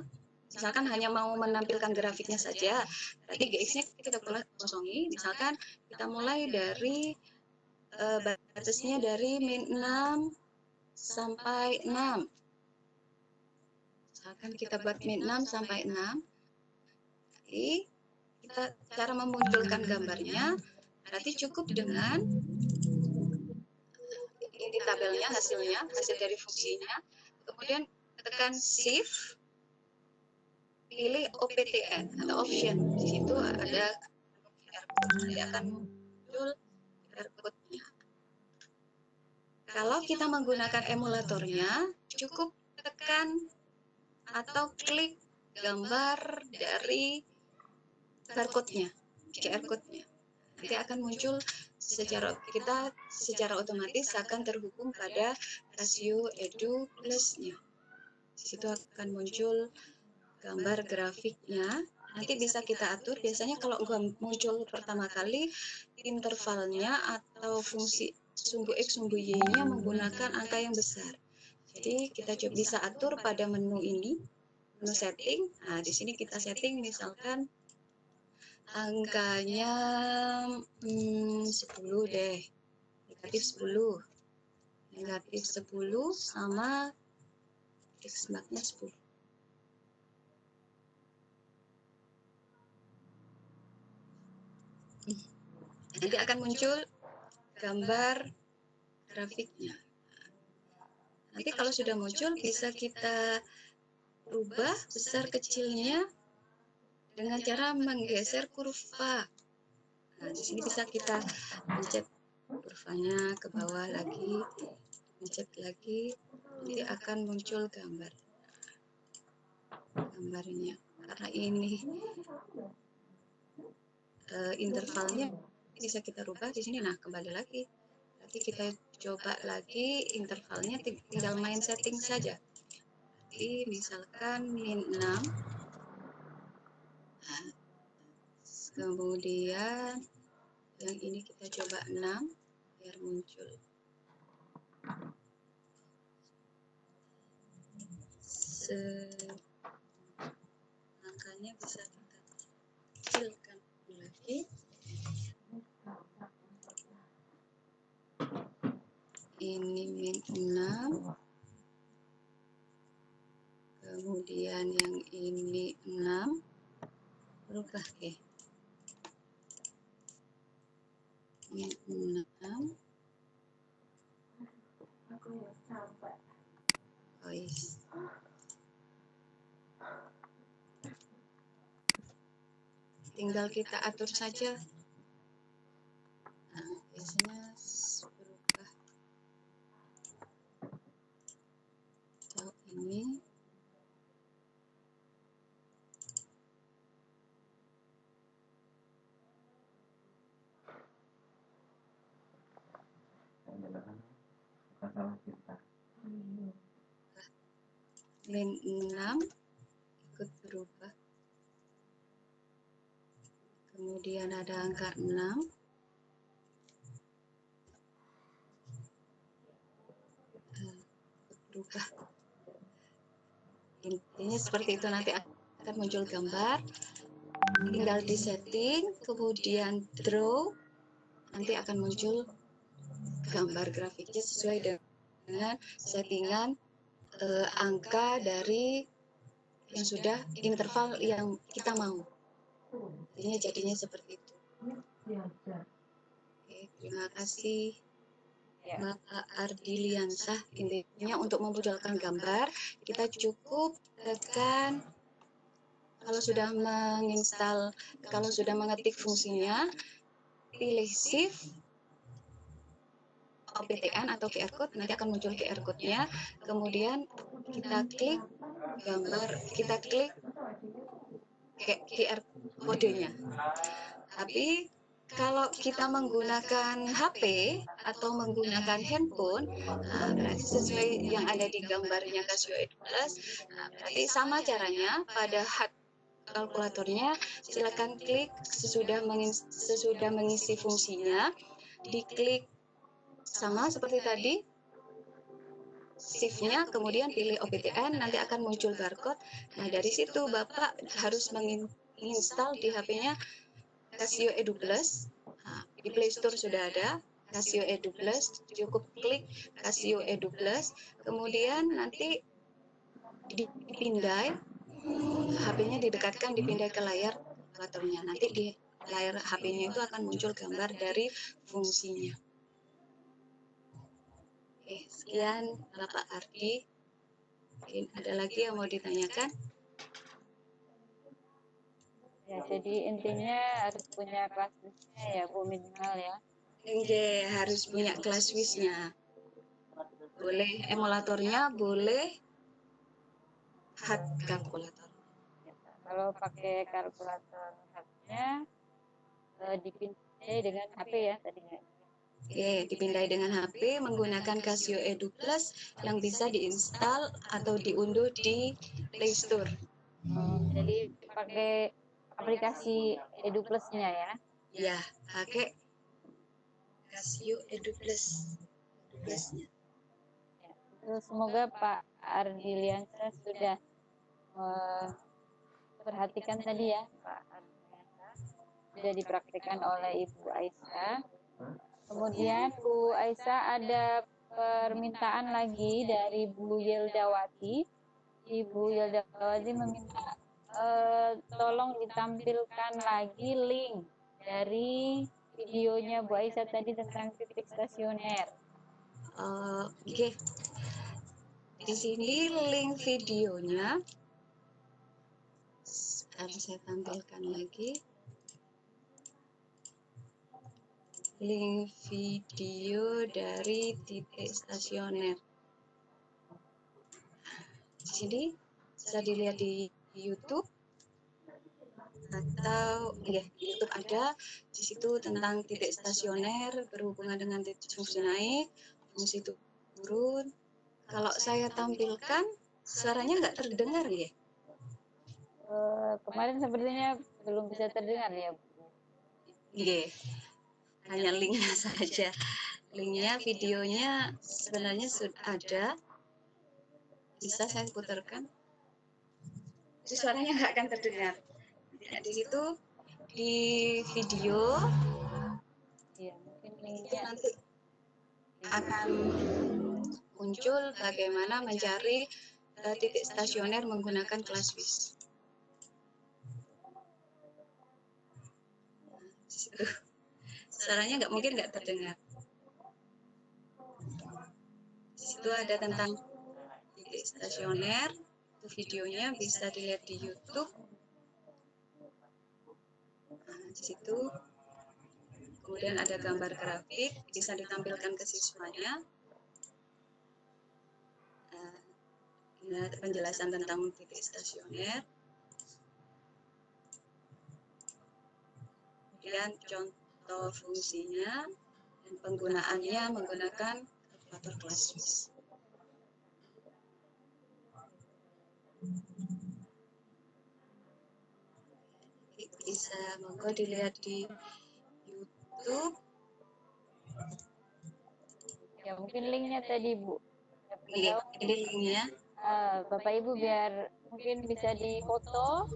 Speaker 1: misalkan hanya mau menampilkan grafiknya saja, berarti GX-nya kita kosongi, misalkan kita mulai dari batasnya dari min 6 sampai 6. Misalkan kita buat min 6 sampai 6, jadi kita cara memunculkan gambarnya, berarti cukup dengan ini tabelnya, hasil dari fungsinya, kemudian tekan Shift, pilih OPTN atau option. Di situ ada QR code, nanti akan muncul QR code-nya. Kalau kita menggunakan emulatornya, cukup tekan atau klik gambar dari barcode-nya, QR code-nya. Nanti akan muncul secara otomatis akan terhubung pada Casio Edu Plus-nya. Di situ akan muncul gambar grafiknya. Nanti bisa kita atur. Biasanya kalau muncul pertama kali, intervalnya atau fungsi sumbu X, sumbu Y-nya menggunakan angka yang besar. Jadi kita coba bisa atur pada menu ini, menu setting. Nah, di sini kita setting misalkan angkanya 10 deh, negatif 10 sama X marknya 10. Nanti akan muncul gambar grafiknya. Nanti kalau sudah muncul bisa kita rubah besar kecilnya dengan cara menggeser kurva. Nah, di sini bisa kita pencet kurvanya ke bawah lagi, pencet lagi, nanti akan muncul gambarnya. Karena ini intervalnya bisa kita rubah di sini. Nah, kembali lagi. Nanti kita coba lagi intervalnya, tinggal main setting saja. Jadi misalkan min 6. Nah, kemudian yang ini kita coba 6 biar muncul. Angkanya bisa kita kecilkan lagi. Ini min 6. Kemudian yang ini 6. Berubah ya. Min 6. Tinggal kita atur saja. Nah, biasanya berubah. Atau ini. Min 6 ikut berubah. Kemudian ada angka 6. Berubah. Intinya seperti itu, nanti akan muncul gambar. Tinggal di setting, kemudian draw. Nanti akan muncul gambar grafiknya sesuai dengan settingan angka dari yang sudah interval yang kita mau. Jadinya seperti itu. Oke, terima kasih Bapak Ardiliansah. Intinya untuk memunculkan gambar, kita cukup tekan kalau sudah mengetik fungsinya, pilih Shift, OPTN atau QR code, nanti akan muncul QR code-nya. Kemudian kita klik gambar, kita klik QR kodenya. Tapi kalau kita menggunakan HP atau menggunakan handphone, berarti sesuai yang ada di gambarnya Casio Edu Plus, berarti sama caranya pada kalkulatornya, silakan klik sesudah mengisi fungsinya, diklik sama seperti tadi, shift-nya, kemudian pilih OPTN, nanti akan muncul barcode. Nah, dari situ Bapak harus menginstal di HP-nya Casio Edu Plus. Nah, di Play Store sudah ada Casio Edu Plus, cukup klik Casio Edu Plus, kemudian nanti dipindai, HP-nya didekatkan, dipindai ke layar kalkulatornya. Nanti di layar HP-nya itu akan muncul gambar dari fungsinya. Oke, sekian Bapak Ardi. Mungkin ada lagi yang mau ditanyakan?
Speaker 2: Ya, jadi intinya harus punya kelas bisnya ya Bu, minimal ya.
Speaker 1: Oke, harus punya kelas Wish-nya. Boleh emulatornya, boleh hard kalkulator.
Speaker 2: Kalau pakai kalkulator hardnya dipindai dengan HP ya tadinya.
Speaker 1: Oke, dipindai dengan HP menggunakan Casio Edu Plus yang bisa diinstal atau diunduh di Play Store.
Speaker 2: Jadi pakai aplikasi Edu Plus-nya ya.
Speaker 1: Ya, pakai Casio Edu Plus. Plus-nya.
Speaker 2: Ya. Terus semoga Pak Ardiliansyah sudah perhatikan tadi ya Pak Ardiliansyah. Sudah dipraktikkan oleh Ibu Aisyah. Kemudian Bu Aisyah ada permintaan lagi dari Bu Yeldawati. Ibu Yeldawati meminta tolong ditampilkan lagi link dari videonya Bu Aisyah tadi tentang titik stasioner.
Speaker 1: Oke. Di sini link videonya. Sekarang saya tampilkan lagi. Link video dari titik stasioner. Di sini bisa dilihat di YouTube atau ya di YouTube ada di situ tentang titik stasioner berhubungan dengan titik fungsi naik, fungsi turun. Kalau saya tampilkan suaranya nggak terdengar ya?
Speaker 2: Kemarin sepertinya belum bisa terdengar ya Bu.
Speaker 1: Iya. Hanya linknya saja. Linknya, videonya sebenarnya sudah ada. Bisa saya putarkan. Jadi suaranya nggak akan terdengar. Nah, di situ di video
Speaker 2: Iya, mungkin
Speaker 1: itu
Speaker 2: linknya
Speaker 1: nanti akan muncul bagaimana mencari titik stasioner menggunakan kelas Wish. Di situ. Suaranya mungkin nggak terdengar. Di situ ada tentang titik stasioner. Itu videonya bisa dilihat di YouTube. Nah, di situ kemudian ada gambar grafik bisa ditampilkan ke siswanya. Ini ada penjelasan tentang titik stasioner. Kemudian contoh fungsinya dan penggunaannya menggunakan kalkulator kelas Wish. Bisa monggo dilihat di YouTube.
Speaker 2: ya mungkin linknya tadi Bu.
Speaker 1: Ini linknya.
Speaker 2: Bapak Ibu biar mungkin bisa difoto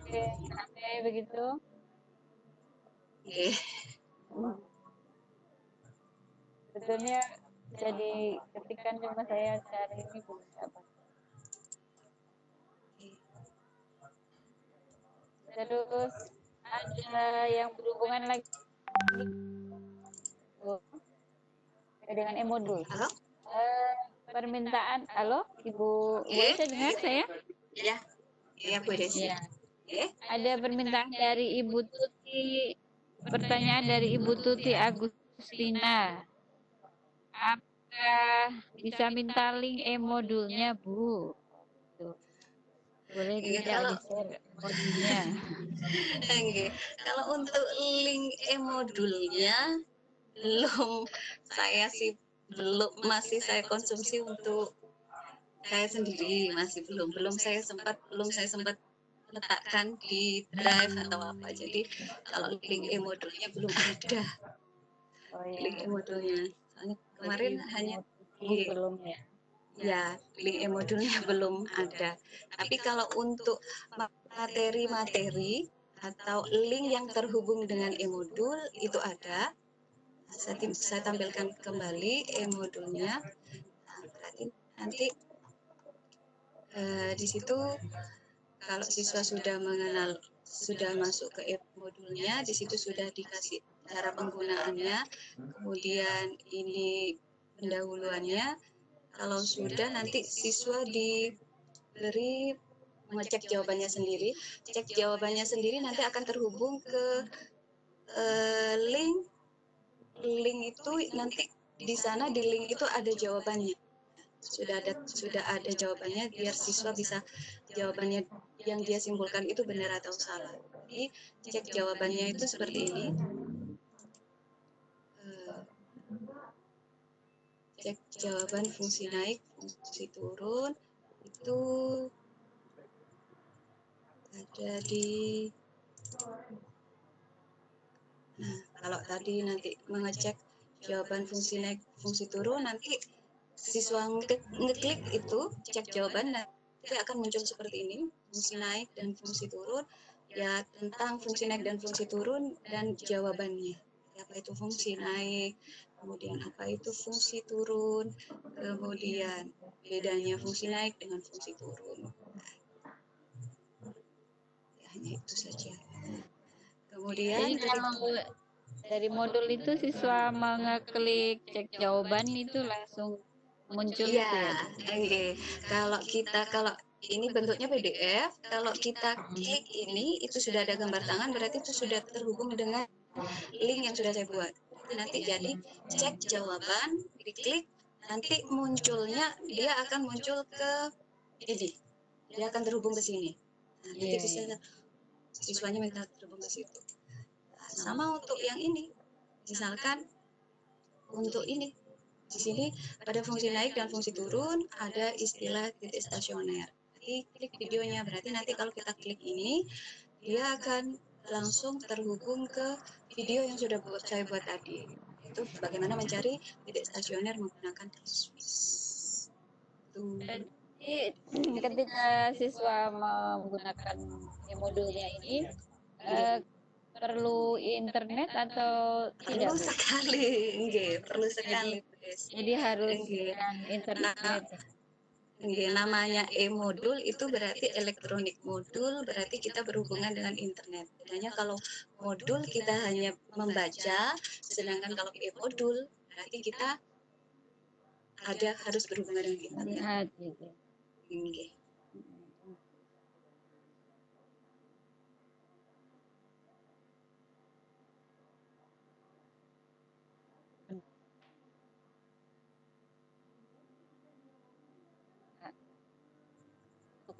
Speaker 2: pakai HP begitu.
Speaker 1: Oke.
Speaker 2: Sebetulnya bisa diketikkan cuma saya cari ini belum dapat. Terus ada yang berhubungan lagi dengan e-modul.
Speaker 1: Halo?
Speaker 2: Permintaan, halo Ibu
Speaker 1: Oke.
Speaker 2: Aisyah dengar saya?
Speaker 1: Ya. Ya, Bu Desi.
Speaker 2: Ya.
Speaker 1: Oke.
Speaker 2: Ada permintaan dari Ibu Tuti, pertanyaan dari Ibu Tuti Agustina. Apakah bisa minta link e-modulnya, Bu? Tuh. Boleh
Speaker 1: Iya,
Speaker 2: tidak di-share modulnya?
Speaker 1: Oke. Kalau untuk link e-modulnya masih saya konsumsi untuk saya sendiri, masih belum saya sempat letakkan di drive atau apa. Jadi kalau link e-modulnya belum ada.
Speaker 2: Oh ya.
Speaker 1: Link e-modulnya. Soalnya kemarin hanya
Speaker 2: belum ya.
Speaker 1: ya link e-modulnya belum ada. Tapi kalau untuk materi-materi atau link yang terhubung dengan e-modul itu ada. Saya tampilkan kembali e-modulnya. Nah, berarti nanti di situ kalau siswa sudah mengenal, sudah masuk ke e-modulnya, di situ sudah dikasih cara penggunaannya, kemudian ini pendahuluannya. Kalau sudah, nanti siswa diberi mengecek jawabannya sendiri. Cek jawabannya sendiri nanti akan terhubung ke link. Link itu nanti di sana, di link itu ada jawabannya. Sudah ada jawabannya, biar siswa bisa jawabannya yang dia simpulkan itu benar atau salah. Jadi cek jawabannya itu seperti ini. Cek jawaban fungsi naik, fungsi turun itu ada di. Nah, kalau tadi nanti mengecek jawaban fungsi naik, fungsi turun, nanti siswa ngeklik itu cek jawaban, nanti akan muncul seperti ini, fungsi naik dan fungsi turun, ya tentang fungsi naik dan fungsi turun dan jawabannya. Apa itu fungsi naik, kemudian apa itu fungsi turun, kemudian bedanya fungsi naik dengan fungsi turun. Ya, hanya itu saja. Kemudian
Speaker 2: Jadi kalau dari modul itu siswa mengeklik cek jawaban itu langsung muncul
Speaker 1: ya,
Speaker 2: itu ya.
Speaker 1: okay. Kalau ini bentuknya PDF, kalau kita klik ini itu sudah ada gambar tangan, berarti itu sudah terhubung dengan link yang sudah saya buat. Nanti jadi cek jawaban, diklik, nanti munculnya dia akan muncul ke ini, dia akan terhubung ke sini. Nah, nanti bisa siswanya minta terhubung ke situ. Nah, sama untuk yang ini, misalkan untuk ini. Di sini pada fungsi naik dan fungsi turun ada istilah titik stasioner. Jadi klik videonya, berarti nanti kalau kita klik ini, dia akan langsung terhubung ke video yang sudah saya buat tadi. Itu bagaimana mencari titik stasioner menggunakan Swiss.
Speaker 2: Jadi ketika siswa menggunakan modulnya ini perlu internet atau tidak,
Speaker 1: perlu
Speaker 2: Bu?
Speaker 1: sekali, perlu sekali.
Speaker 2: Jadi harus dengan internet.
Speaker 1: Namanya e-modul itu berarti elektronik, modul berarti kita berhubungan dengan internet. Bedanya kalau modul kita hanya membaca, sedangkan kalau e-modul berarti kita harus berhubungan dengan internet.
Speaker 2: Lihat gitu.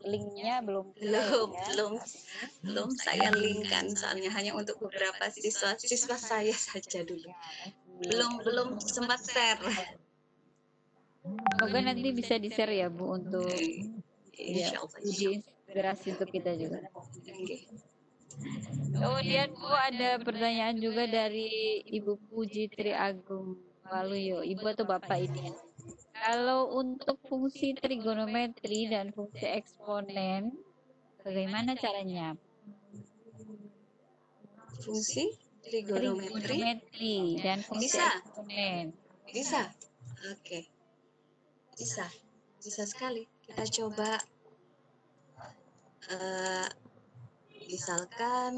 Speaker 2: Linknya
Speaker 1: belum saya linkkan, soalnya hanya untuk beberapa siswa saya saja dulu, belum sempat share.
Speaker 2: Semoga nanti bisa di share ya, Bu, untuk
Speaker 1: Insya Allah.
Speaker 2: inspirasi untuk kita juga. Kemudian Bu, ada pertanyaan juga dari Ibu Puji Tri Agung Waluyo, Ibu atau Bapak ini. Kalau untuk fungsi trigonometri dan fungsi eksponen, bagaimana caranya?
Speaker 1: Fungsi trigonometri
Speaker 2: dan fungsi eksponen.
Speaker 1: Bisa. Oke. Bisa sekali. Kita coba misalkan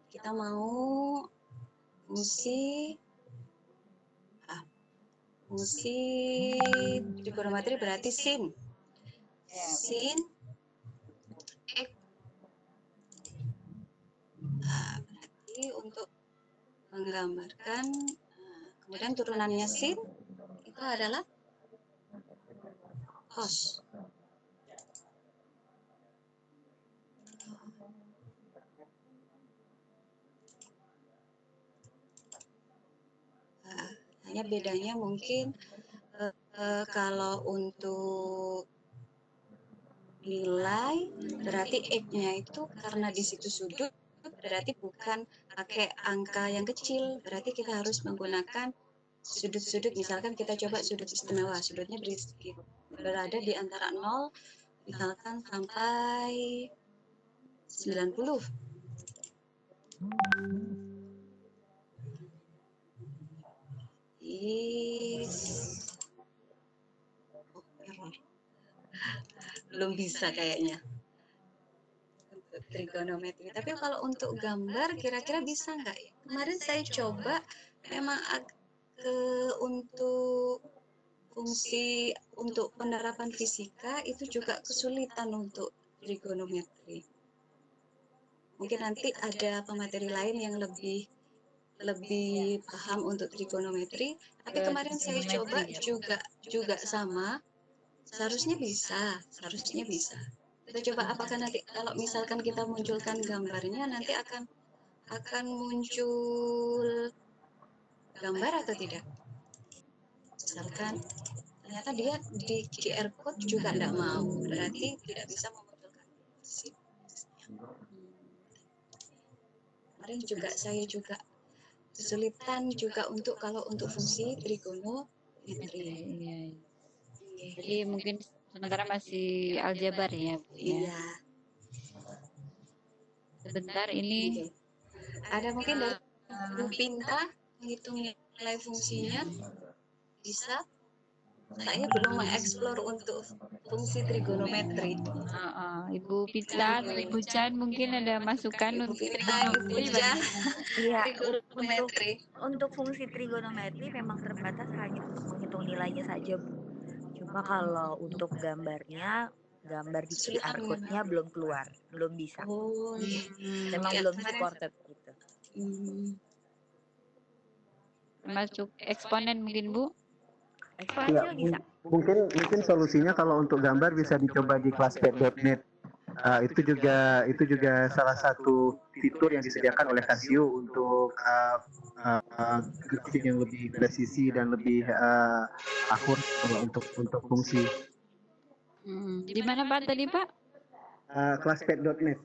Speaker 1: kita mau fungsi trigonometri berarti sin X. Berarti untuk menggambarkan kemudian turunannya sin itu adalah cos. Hanya bedanya mungkin kalau untuk nilai berarti X-nya itu karena di situ sudut berarti bukan pakai angka yang kecil, berarti kita harus menggunakan sudut-sudut, misalkan kita coba sudut istimewa, sudutnya berada di antara 0 misalkan sampai 90. Error. Belum bisa kayaknya untuk trigonometri. Tapi kalau untuk gambar kira-kira bisa nggak ya? Kemarin saya coba memang untuk fungsi untuk penerapan fisika itu juga kesulitan untuk trigonometri. Mungkin nanti ada pemateri lain yang lebih paham untuk trigonometri. Tapi kemarin saya coba juga sama. Seharusnya bisa. Kita coba apakah nanti kalau misalkan kita munculkan gambarnya nanti akan muncul gambar atau tidak? Misalkan ternyata dia di QR code juga tidak mau, berarti tidak bisa memunculkan sip. Kemarin saya juga kesulitan juga kalau untuk fungsi trigonometri.
Speaker 2: Jadi mungkin sementara masih aljabar ya, Bu ya.
Speaker 1: Iya.
Speaker 2: Sebentar ini
Speaker 1: ada mungkin dari Bu Pinta menghitung nilai fungsinya bisa. Saya belum mengeksplor untuk fungsi trigonometri.
Speaker 2: Ibu Pita atau Ibu Chan mungkin ada masukan
Speaker 1: Ibu
Speaker 2: untuk
Speaker 1: Pita, Ibu Chan.
Speaker 3: Iya,
Speaker 1: Trigonometri.
Speaker 3: untuk fungsi trigonometri memang terbatas hanya untuk menghitung nilainya saja, Bu. Cuma kalau untuk gambarnya, gambar di QR code-nya belum keluar, belum bisa.
Speaker 1: Oh,
Speaker 3: Memang belum supported gitu.
Speaker 2: Termasuk eksponen mungkin, Bu?
Speaker 3: Eksponensial bisa.
Speaker 4: Mungkin solusinya kalau untuk gambar bisa dicoba di classpath.net. Itu juga salah satu fitur yang disediakan oleh Casio untuk grafik yang lebih presisi dan lebih akur untuk fungsi.
Speaker 2: Di mana Pak tadi Pak?
Speaker 4: Classpath.net.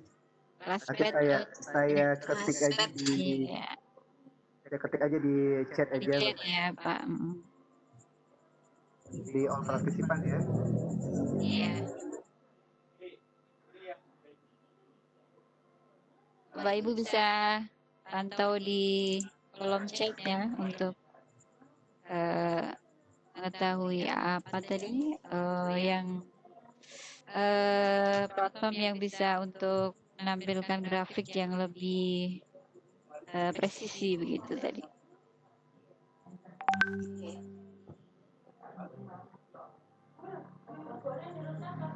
Speaker 4: Nanti saya ketik aja di chat aja.
Speaker 2: Ya Pak.
Speaker 4: Di all partisipan ya.
Speaker 2: Iya. Bapak Ibu bisa pantau di kolom chat ya untuk mengetahui apa tadi yang platform yang bisa untuk menampilkan grafik yang lebih presisi begitu tadi.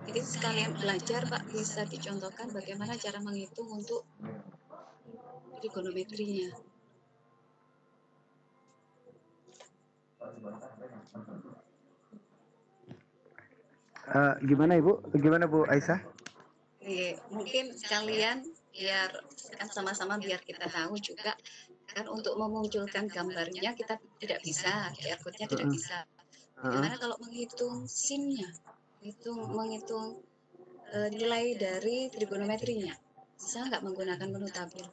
Speaker 1: Jadi sekalian belajar Pak, bisa dicontohkan bagaimana cara menghitung untuk trigonometrinya.
Speaker 4: Gimana Bu Aisyah?
Speaker 1: Mungkin sekalian biar kan sama-sama biar kita tahu juga kan untuk memunculkan gambarnya kita tidak bisa, QR code-nya tidak bisa. Bagaimana kalau menghitung SIN-nya, menghitung nilai dari trigonometrinya, bisa nggak menggunakan menu tabel?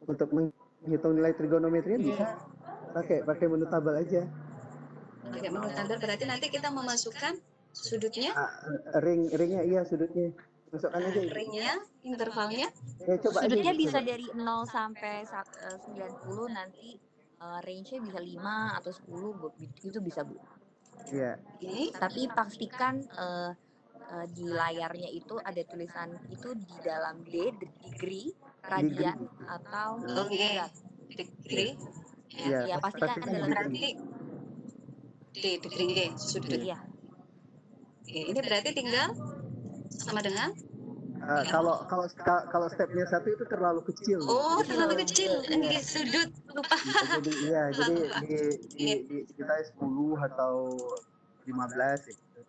Speaker 4: Untuk menghitung nilai trigonometrinya bisa pakai menu tabel aja.
Speaker 1: Pakai menu tabel berarti nanti kita memasukkan sudutnya?
Speaker 4: Ringnya iya sudutnya. Masukkan aja.
Speaker 1: Ringnya, intervalnya?
Speaker 4: Coba
Speaker 3: sudutnya
Speaker 4: aja,
Speaker 3: bisa dari 0 sampai 90 nanti range-nya bisa 5 atau 10 itu bisa Bu.
Speaker 4: Iya.
Speaker 3: Tapi pastikan di layarnya itu ada tulisan itu di dalam degree, radian atau derajat.
Speaker 1: Degree.
Speaker 3: Ya pastikan ada
Speaker 1: berarti degree sudut.
Speaker 3: Iya.
Speaker 1: Ini berarti tinggal sama dengan
Speaker 4: kalau stepnya 1 itu terlalu kecil.
Speaker 1: Oh, terlalu kecil. Ini sudut lupa.
Speaker 4: Jadi kita 10 atau 15 gitu.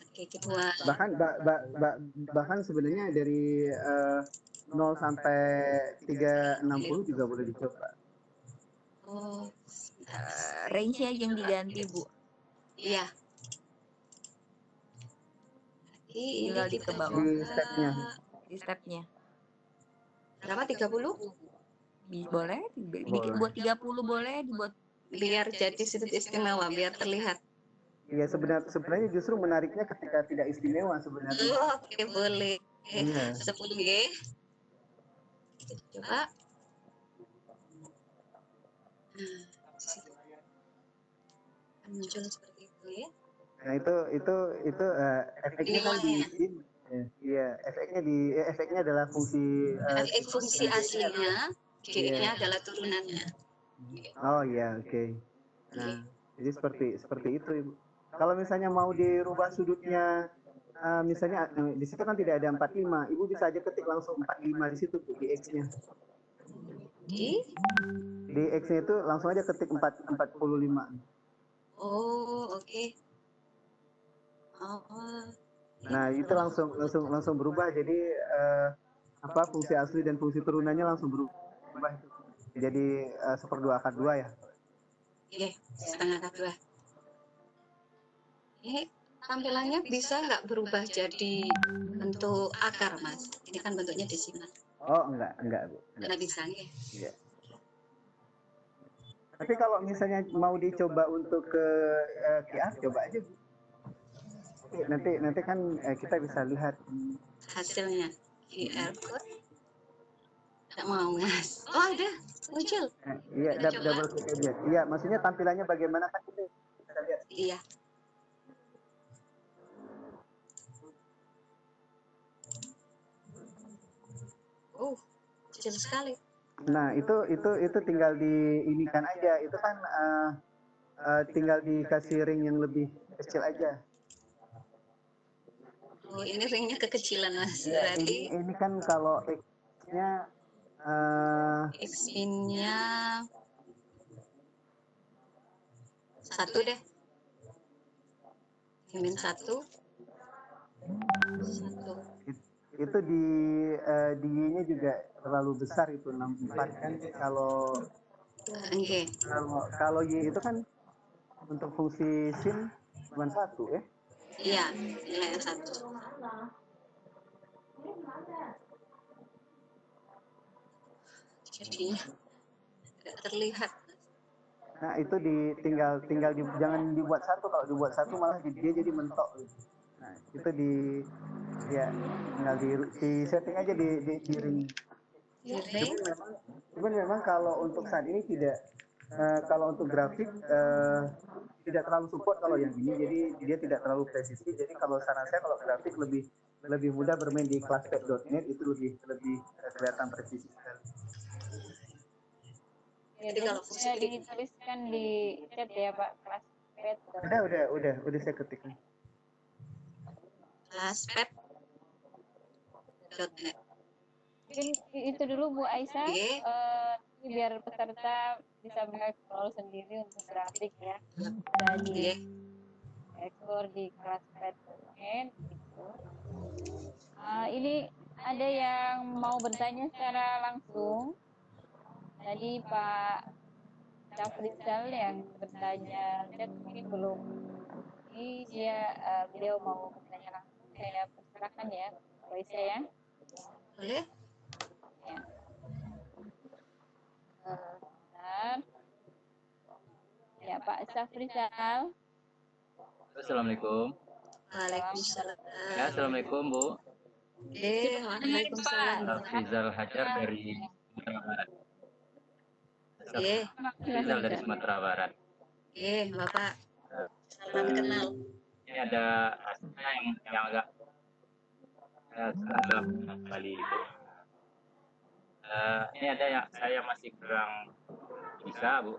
Speaker 1: Oke, kedua.
Speaker 4: Bahkan sebenarnya dari 0 sampai 360 juga boleh dicoba.
Speaker 1: Oh,
Speaker 3: range-nya yang diganti Bu.
Speaker 1: Iya.
Speaker 3: Tinggal di ke bawah. Di stepnya.
Speaker 1: Berapa? 30?
Speaker 3: Boleh, buat 30 boleh, dibuat
Speaker 1: biar jadi sudut istimewa, biar terlihat.
Speaker 4: Iya, sebenarnya justru menariknya ketika tidak istimewa sebenarnya.
Speaker 1: Oke, boleh.
Speaker 4: Iya.
Speaker 1: 10G. Kita coba. Nah, di situ. Akan muncul seperti itu ya.
Speaker 4: Nah, itu efeknya kan di
Speaker 1: Minimalnya.
Speaker 4: scene. Iya, efeknya adalah fungsi
Speaker 1: Fungsi aslinya,
Speaker 4: Iya.
Speaker 1: G-nya adalah turunannya.
Speaker 4: Oh iya, oke. Nah, jadi seperti itu, Ibu. Kalau misalnya mau dirubah sudutnya, misalnya di situ kan tidak ada 45, Ibu bisa aja ketik langsung 45 di situ tuh, di X-nya. Di X-nya itu langsung aja ketik 45.
Speaker 1: Oh, oke. Oh.
Speaker 4: Nah, itu langsung berubah, jadi fungsi asli dan fungsi turunannya langsung berubah. Jadi 1/2 akar 2 ya.
Speaker 1: Iya, setengah akar 2. Ini tampilannya bisa nggak berubah jadi bentuk akar, Mas? Ini kan bentuknya desimal.
Speaker 4: Oh, enggak, Bu.
Speaker 1: Nggak bisa, ya?
Speaker 4: Iya. Tapi kalau misalnya mau dicoba untuk ke QR, coba aja, Bu. Nanti kan kita bisa lihat
Speaker 1: Hasilnya QR code. Nggak mau, Mas. Oh, ada. Muncul.
Speaker 4: Iya,
Speaker 1: Kita coba.
Speaker 4: double klik aja. Iya, maksudnya tampilannya bagaimana kan kita bisa lihat.
Speaker 1: Iya. Kecil sekali.
Speaker 4: Nah, itu tinggal diinikan aja. Itu kan tinggal dikasih ring yang lebih kecil aja.
Speaker 1: Oh, ini ringnya kekecilan, Mas.
Speaker 4: Ya,
Speaker 1: Berarti
Speaker 4: ini kan kalau X-nya
Speaker 1: X-min-nya 1 deh. Min 1. 1.
Speaker 4: Itu di Y-nya juga terlalu besar, itu 64 kan.
Speaker 1: Oke.
Speaker 4: Kalau Y itu kan untuk fungsi sin cuma 1 ya.
Speaker 1: Iya, nilai 1. Jadinya nggak terlihat.
Speaker 4: Nah, itu tinggal jangan dibuat 1. Kalau dibuat 1 malah dia jadi mentok. Nah, itu tinggal di setting aja di ring.
Speaker 1: Ring.
Speaker 4: Cuman memang kalau untuk saat ini tidak, kalau untuk grafik tidak terlalu support kalau yang ini, jadi dia tidak terlalu presisi. Jadi kalau saran saya, kalau grafik lebih mudah bermain di classpack.net, itu lebih kelihatan presisi sekali.
Speaker 2: Ya, jadi bisa dituliskan di chat ya Pak, classpack.
Speaker 4: Udah saya ketikkan.
Speaker 1: Classpack.net.
Speaker 2: Mungkin itu dulu Bu Aisyah, biar peserta bisa mengeksplor sendiri untuk grafik ya. Jadi eksplor di classpack.net gitu. Ini ada yang mau bertanya secara langsung. Tadi Pak Syafrizal yang bertanya chat mungkin belum. Ini beliau mau bertanya langsung. Saya persilakan ya, Bu Aisyah ya.
Speaker 1: Boleh?
Speaker 2: Ya. Bentar. Ya Pak Syafrizal.
Speaker 5: Assalamualaikum.
Speaker 1: Waalaikumsalam.
Speaker 5: Ya, assalamualaikum Bu.
Speaker 1: Waalaikumsalam.
Speaker 5: Rizal Hajar dari Sumatera Barat. Rizal dari Sumatera Barat.
Speaker 1: Bapak. Salam kenal.
Speaker 5: Ini ada hasilnya yang agak gelap kali. Ini ada yang saya masih kurang bisa, Bu.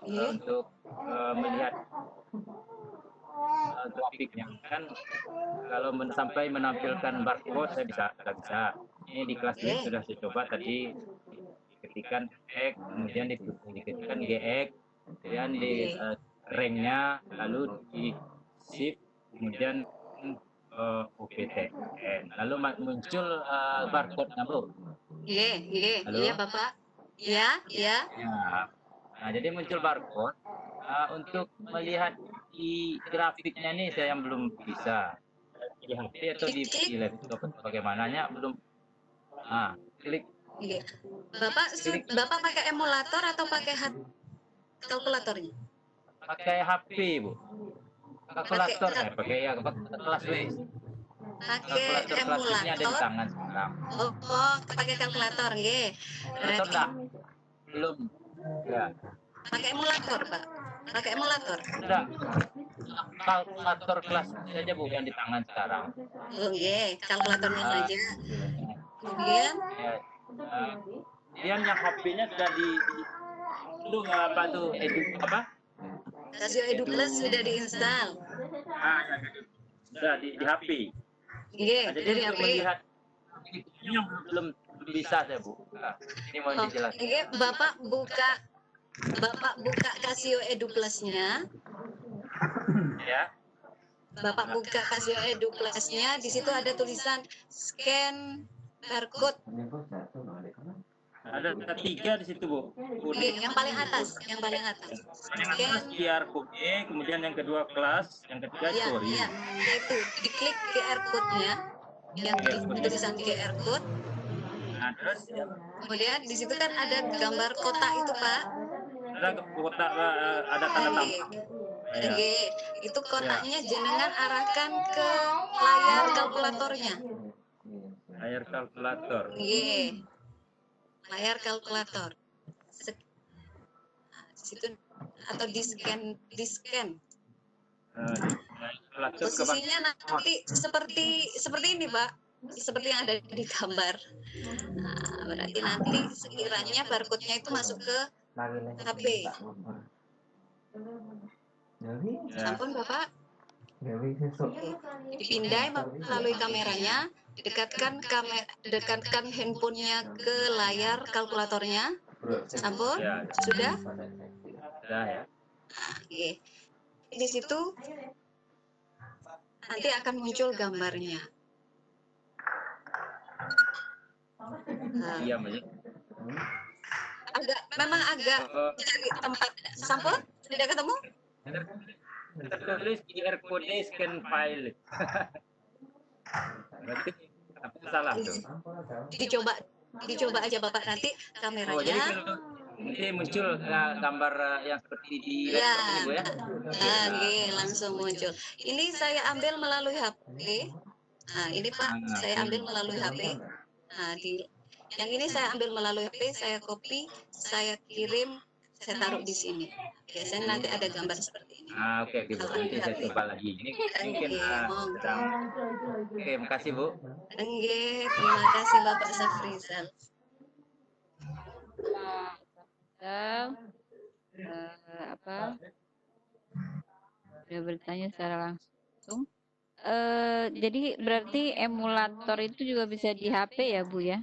Speaker 5: Untuk melihat grafiknya kan, kalau sampai menampilkan barcode saya nggak bisa. Ini di kelas ini sudah saya coba tadi, diketikkan X, kemudian diketikkan GX, kemudian di ringnya, lalu di shift, kemudian UPTN, lalu muncul barcode-nya, Bu.
Speaker 1: Iya Bapak. Iya.
Speaker 5: Nah, jadi muncul barcode. Untuk melihat di grafiknya ini saya yang belum bisa di HP atau di laptop, bagaimananya belum. Klik
Speaker 1: Iya. Bapak pakai emulator atau pakai kalkulatornya?
Speaker 5: Pakai HP, Bu. Kalkulator, pakai ya kelas wis.
Speaker 1: Pakai
Speaker 5: Kalkulator kelas wis-nya ada di
Speaker 1: emulator.
Speaker 5: tangan sekarang.
Speaker 1: Oh, pakai kalkulator, nggih.
Speaker 5: Kalkulator
Speaker 1: Berarti
Speaker 5: enggak? Belum. Ya.
Speaker 1: pakai emulator, Pak. Pakai emulator.
Speaker 5: Enggak. Kalkulator kelas wis aja, Bu, yang di tangan sekarang.
Speaker 1: Oh, nggih, kalkulatornya
Speaker 5: Ah,
Speaker 1: saja. Kemudian
Speaker 5: ya. Kemudian yang HP-nya sudah lu apa tuh apa?
Speaker 1: Casio Edu Plus sudah diinstal.
Speaker 5: Ya. Sudah di HP.
Speaker 1: Nggih,
Speaker 5: Jadi
Speaker 1: dari
Speaker 5: untuk
Speaker 1: HP.
Speaker 5: melihat ini yang belum bisa saya, Bu. Nah, ini mau
Speaker 1: Oh,
Speaker 5: dijelaskan.
Speaker 1: nggih, Bapak buka Casio Edu Plus-nya.
Speaker 5: Ya.
Speaker 1: Bapak buka Casio Edu Plus-nya, di situ ada tulisan scan barcode.
Speaker 5: Ada 3 di situ, Bu.
Speaker 1: Oke, yang paling atas. Scan,
Speaker 5: QR code, kemudian yang kedua kelas, yang ketiga
Speaker 1: ya,
Speaker 5: story.
Speaker 1: ya, yaitu diklik QR code-nya, yang tulisan QR code.
Speaker 5: Nah, terus
Speaker 1: Kemudian di situ kan ada gambar kotak itu, Pak.
Speaker 5: ada kotak, ada tanda tambah. Ya.
Speaker 1: Oke, itu kotaknya jenengan arahkan ke layar kalkulatornya.
Speaker 5: Layar kalkulator.
Speaker 1: Iya, layar kalkulator. Nah, di situ atau di scan.
Speaker 5: Kalkulator ke
Speaker 1: Posisinya nanti seperti ini, Pak. Seperti yang ada di gambar. Nah, berarti nanti sekiranya barcode-nya itu masuk ke HP. Sampun, Bapak. Dipindai melalui kameranya, dekatkan handphonenya ke layar kalkulatornya. Sampun?
Speaker 5: Ya.
Speaker 1: Sudah?
Speaker 5: Sudah ya.
Speaker 1: Oke. Di situ nanti akan muncul gambarnya. Nah,
Speaker 5: Iya, Mas.
Speaker 1: memang agak cari tempat. Sampun? Sudah ketemu?
Speaker 5: Tertulis QR code scan file. Berarti apa salah tuh?
Speaker 1: Dicoba aja Bapak nanti
Speaker 5: Oh, jadi
Speaker 1: kameranya.
Speaker 5: nanti muncul gambar yang seperti di
Speaker 1: Ya,
Speaker 5: laptop ini, Bu ya?
Speaker 1: oke, langsung muncul. Ini saya ambil melalui HP. Nah, ini Pak, saya ambil melalui HP. Nah, yang ini saya ambil melalui HP, saya copy, saya kirim, saya taruh di sini. Biasanya nanti ada gambar seperti ini.
Speaker 5: Oke, Bu. Nanti saya coba lagi. Ini mungkin sedang. Oke, makasih, Bu.
Speaker 1: Oke, terima kasih Bapak Safrizal.
Speaker 2: Apa? Sudah bertanya secara langsung. Jadi berarti emulator itu juga bisa di HP ya, Bu ya?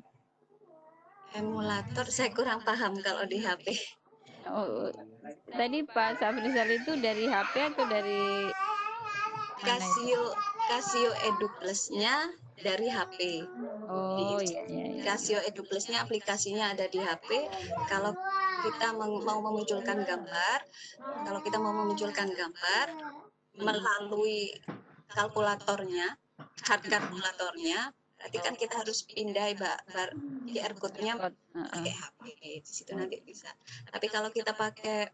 Speaker 1: Emulator saya kurang paham kalau di HP.
Speaker 2: Oh, tadi Pak Safrizal itu dari HP atau dari mana itu?
Speaker 1: Casio Edu Plus-nya dari HP.
Speaker 2: Oh iya iya.
Speaker 1: Casio Edu Plus-nya aplikasinya ada di HP. Kalau kita mau memunculkan gambar melalui kalkulatornya, hard kalkulatornya, berarti kan kita harus pindai QR code-nya pakai HP. Di situ nanti bisa. Tapi kalau kita pakai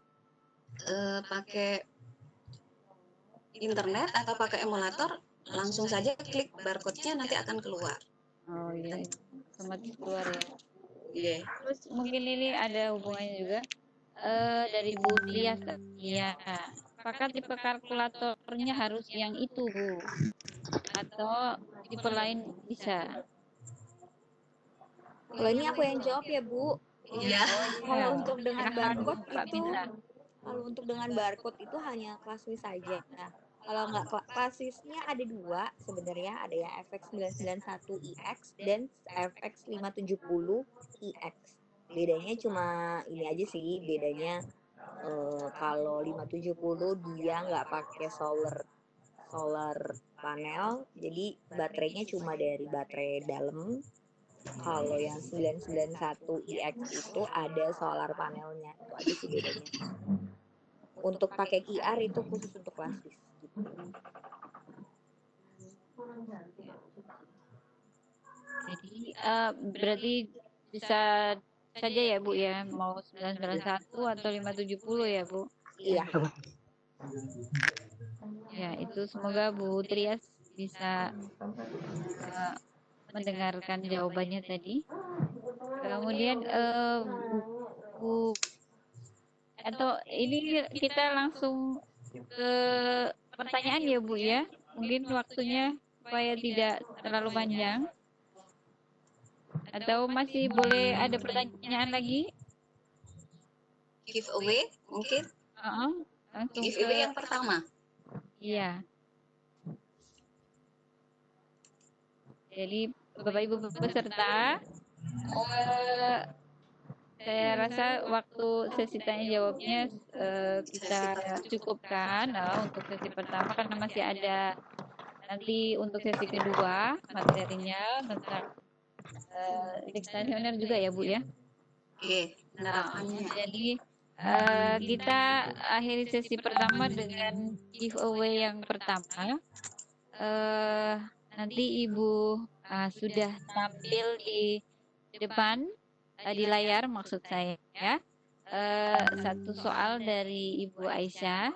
Speaker 1: internet atau pakai emulator, langsung saja klik barcode-nya nanti akan keluar.
Speaker 2: Oh iya, otomatis keluar ya.
Speaker 1: Iya.
Speaker 2: Terus mungkin ini ada hubungannya juga dari Bu Tias. Iya. Apakah tipe kalkulatornya harus yang itu, Bu? Atau tipe lain bisa?
Speaker 3: Kalau ini aku yang jawab ya, Bu.
Speaker 1: Iya.
Speaker 3: Kalau untuk dengan barcode
Speaker 2: Pak
Speaker 3: itu,
Speaker 2: bisa.
Speaker 3: kalau untuk dengan barcode itu hanya ClassWiz saja. Nah, kalau nggak ClassWiz-nya ada 2 sebenarnya, ada yang FX991EX dan FX570EX. Bedanya cuma ini aja sih, bedanya kalau 570 dia nggak pakai solar panel, jadi baterainya cuma dari baterai dalam. Kalau yang 991EX itu ada solar panelnya, itu aja sih bedanya. Untuk pakai QR itu khusus untuk ClassWiz gitu.
Speaker 2: Jadi berarti bisa saja ya Bu ya, mau 991 atau 570 ya Bu.
Speaker 3: Iya.
Speaker 2: Ya, itu semoga Bu Trias bisa mendengarkan jawabannya tadi. Kemudian Bu atau ini kita langsung ke pertanyaan ya Bu ya. Mungkin waktunya supaya tidak terlalu panjang. Atau masih boleh ada pertanyaan lagi?
Speaker 1: Giveaway mungkin?
Speaker 2: Langsung
Speaker 1: Giveaway
Speaker 2: ke
Speaker 1: yang pertama.
Speaker 2: iya. Jadi Bapak Ibu peserta, saya rasa waktu sesi tanya jawabnya kita cukupkan untuk sesi pertama karena masih ada nanti untuk sesi kedua materinya tentang dikstasioner juga ya Bu ya.
Speaker 1: Iya, penerapannya.
Speaker 2: Jadi kita akhiri sesi pertama dengan giveaway yang pertama. Nanti Ibu sudah tampil di depan di layar maksud saya ya. Satu soal dari Ibu Aisyah.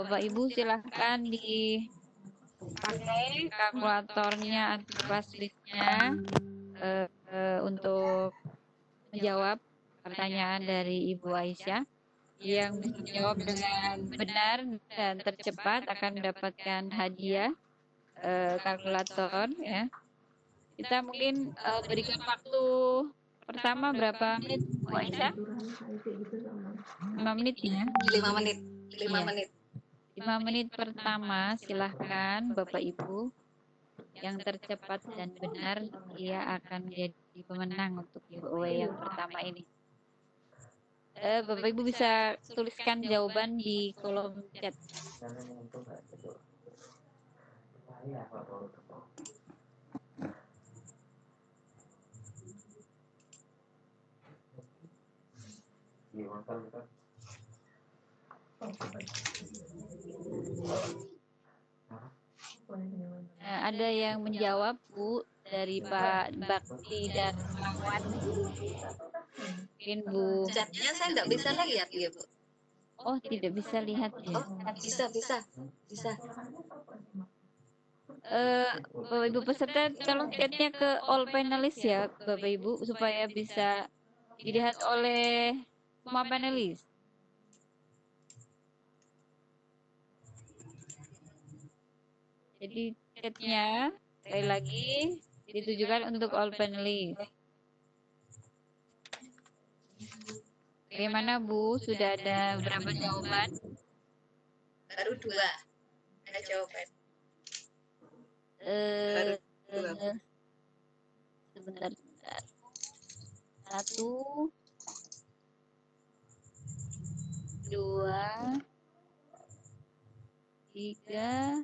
Speaker 2: Bapak Ibu silahkan dipakai kalkulatornya atau kelas listnya untuk menjawab pertanyaan dari Ibu Aisyah. Yang bisa menjawab dengan benar dan tercepat akan mendapatkan hadiah kalkulator ya. Kita mungkin berikan waktu pertama berapa menit Bu Aisyah? 5 menit ya?
Speaker 1: 5 menit. 5
Speaker 2: Iya.
Speaker 1: menit.
Speaker 2: 5 menit pertama silahkan Bapak Ibu. Yang tercepat dan benar dia akan menjadi pemenang untuk giveaway yang pertama ini. Bapak Ibu bisa tuliskan jawaban di kolom chat. Nah, ada yang menjawab Bu dari Pak Bakti dan Pak Wan. Mungkin Bu.
Speaker 1: Chatnya saya nggak bisa lihat ya Bu.
Speaker 2: Oh, tidak bisa lihat ya.
Speaker 1: Oh, bisa.
Speaker 2: Bapak Ibu peserta tolong chatnya ke all panelis ya Bapak Ibu supaya bisa dilihat oleh semua panelis. Jadi chatnya sekali lagi ditujukan untuk all panelis. Bagaimana Bu? Sudah ada berapa jawaban?
Speaker 1: Baru 2. Ada jawaban.
Speaker 2: Sebentar. 1, 2, 3.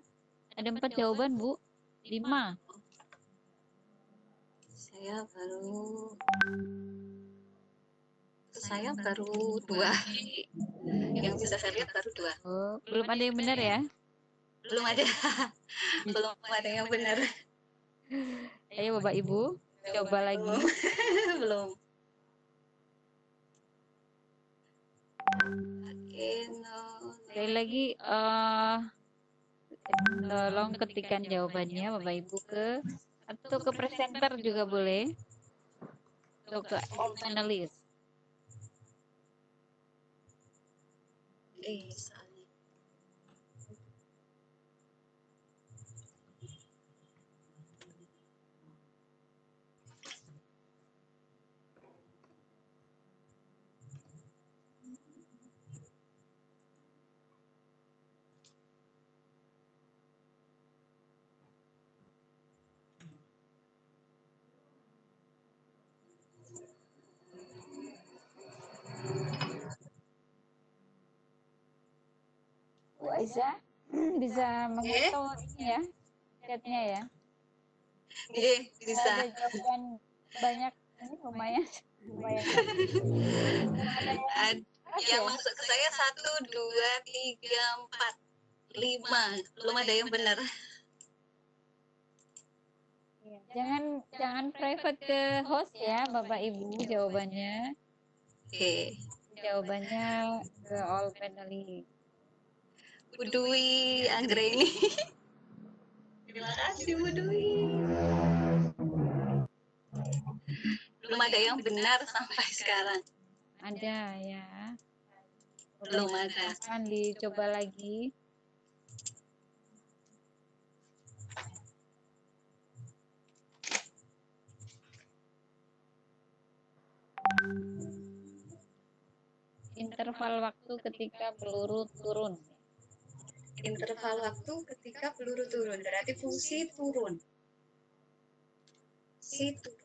Speaker 2: Ada 4 jawaban Bu. 5.
Speaker 1: Saya baru 2. Yang bisa saya lihat baru 2.
Speaker 2: Oh, belum ada yang benar ya?
Speaker 1: Belum ada. Belum ada yang benar.
Speaker 2: Ayo Bapak Ibu, coba lagi.
Speaker 1: Belum. Oke, no.
Speaker 2: Sekali lagi tolong ketikkan jawabannya Bapak Ibu atau ke presenter juga boleh. Atau ke all panelis. Bu Aisyah bisa memantau ini ya chatnya ya.
Speaker 1: Iya, bisa.
Speaker 2: Ada jawaban banyak ini lumayan.
Speaker 1: Yang masuk ke saya 1, 2, 3, 4, 5. Belum ada yang benar.
Speaker 2: Iya, jangan private ke host ya, Bapak Ibu jawabannya.
Speaker 1: Oke.
Speaker 2: Jawabannya ke all panelists.
Speaker 1: Bu Dwi Anggreni. Terima kasih Bu Dwi. Belum ada yang benar sampai sekarang.
Speaker 2: Ada ya.
Speaker 1: Belum ada.
Speaker 2: Akan dicoba lagi. Interval waktu ketika peluru turun.
Speaker 1: Interval waktu ketika peluru turun, berarti fungsi turun. Si turun.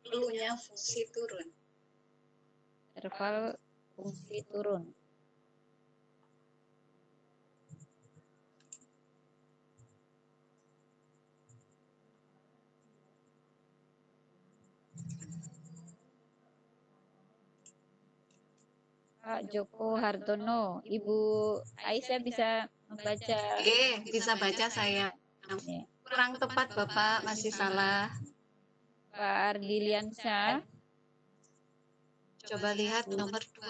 Speaker 1: Pelurunya fungsi turun.
Speaker 2: Interval fungsi turun. Pak Joko Hartono, Ibu Aisyah bisa membaca.
Speaker 1: Bisa baca saya.
Speaker 2: Ya.
Speaker 1: Kurang tepat Bapak, masih salah.
Speaker 2: Pak Ardiliansyah,
Speaker 1: Coba lihat nomor 2.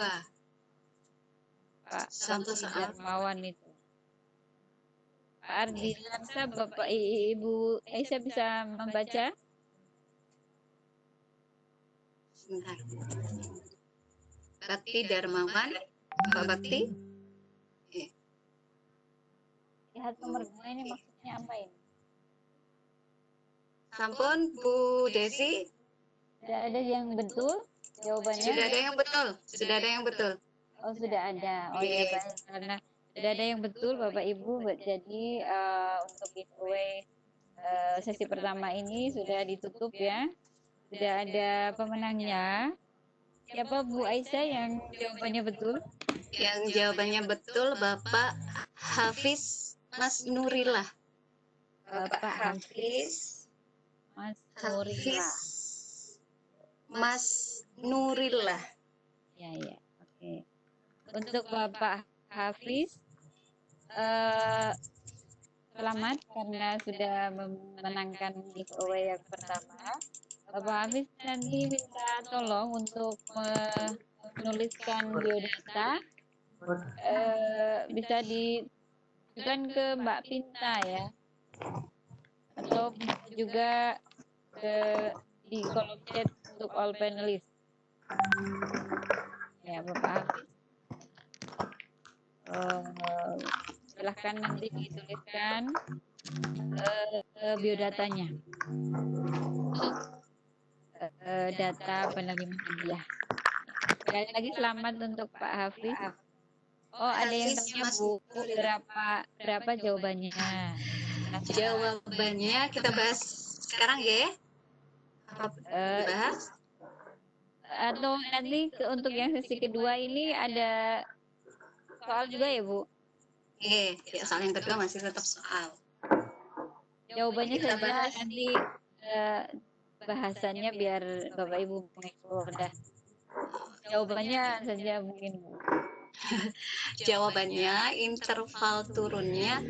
Speaker 2: Pak
Speaker 1: Satu
Speaker 2: Bakti
Speaker 1: soal.
Speaker 2: Darmawan itu. Pak Ardiliansyah, Bapak Ibu Aisyah bisa membaca.
Speaker 1: Sebentar. Bakti Darmawan, Pak Bakti.
Speaker 2: Lihat nomor 2 ini maksudnya apa ini?
Speaker 1: Sampun Bu Desi.
Speaker 2: Sudah ada yang betul jawabannya?
Speaker 1: Sudah ada yang betul. Sudah ada yang betul.
Speaker 2: Oh, sudah ada. Oh ya, baik. Karena sudah ada yang betul Bapak Ibu. Jadi untuk giveaway sesi pertama ini sudah ditutup ya. Sudah ada pemenangnya. Siapa Bu Aisyah yang jawabannya betul?
Speaker 1: Yang jawabannya betul Bapak Hafiz Mas Nurillah. Bapak Hafiz
Speaker 2: Mas Nurillah.
Speaker 1: Mas Nurillah.
Speaker 2: Ya, ya. Oke. Untuk Bapak Hafiz, selamat karena sudah memenangkan giveaway yang pertama. Bapak Hafiz nanti minta tolong untuk menuliskan biodata. Bisa ditujukan ke Mbak Pinta ya. Atau bisa juga di kolom chat untuk all panelists. Ya, Bapak Hafiz. Silahkan nanti dituliskan biodatanya untuk data penerima hadiah. Sekali lagi selamat untuk Pak Hafiz. Oh, ada yang tanya Bu, berapa jawabannya?
Speaker 1: Jawabannya kita bahas sekarang ya. Dibahas.
Speaker 2: Atau nanti untuk yang sesi kedua ini ada soal juga ya Bu?
Speaker 1: Ya, soal yang kedua masih tetap soal.
Speaker 2: Jawabannya saja nanti bahasannya biar Bapak Ibu mengeksplor dah. Jawabannya saja mungkin Bu.
Speaker 1: Jawabannya interval turunnya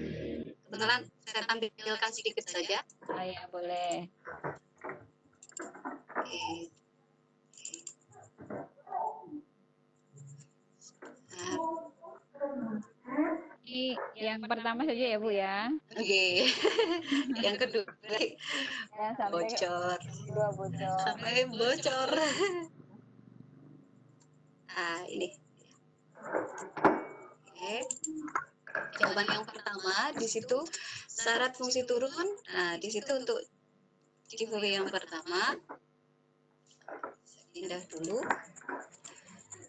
Speaker 1: kebetulan saya tampilkan sedikit saja.
Speaker 2: Oh ya, boleh. Ini yang pertama saja ya Bu ya.
Speaker 1: Oke. Yang kedua
Speaker 2: Ya, sampai
Speaker 1: bocor.
Speaker 2: kedua bocor.
Speaker 1: Sampai bocor. Ini. Oke. Jawaban yang pertama di situ syarat fungsi turun. Nah, di situ untuk giveaway yang pertama pindah dulu.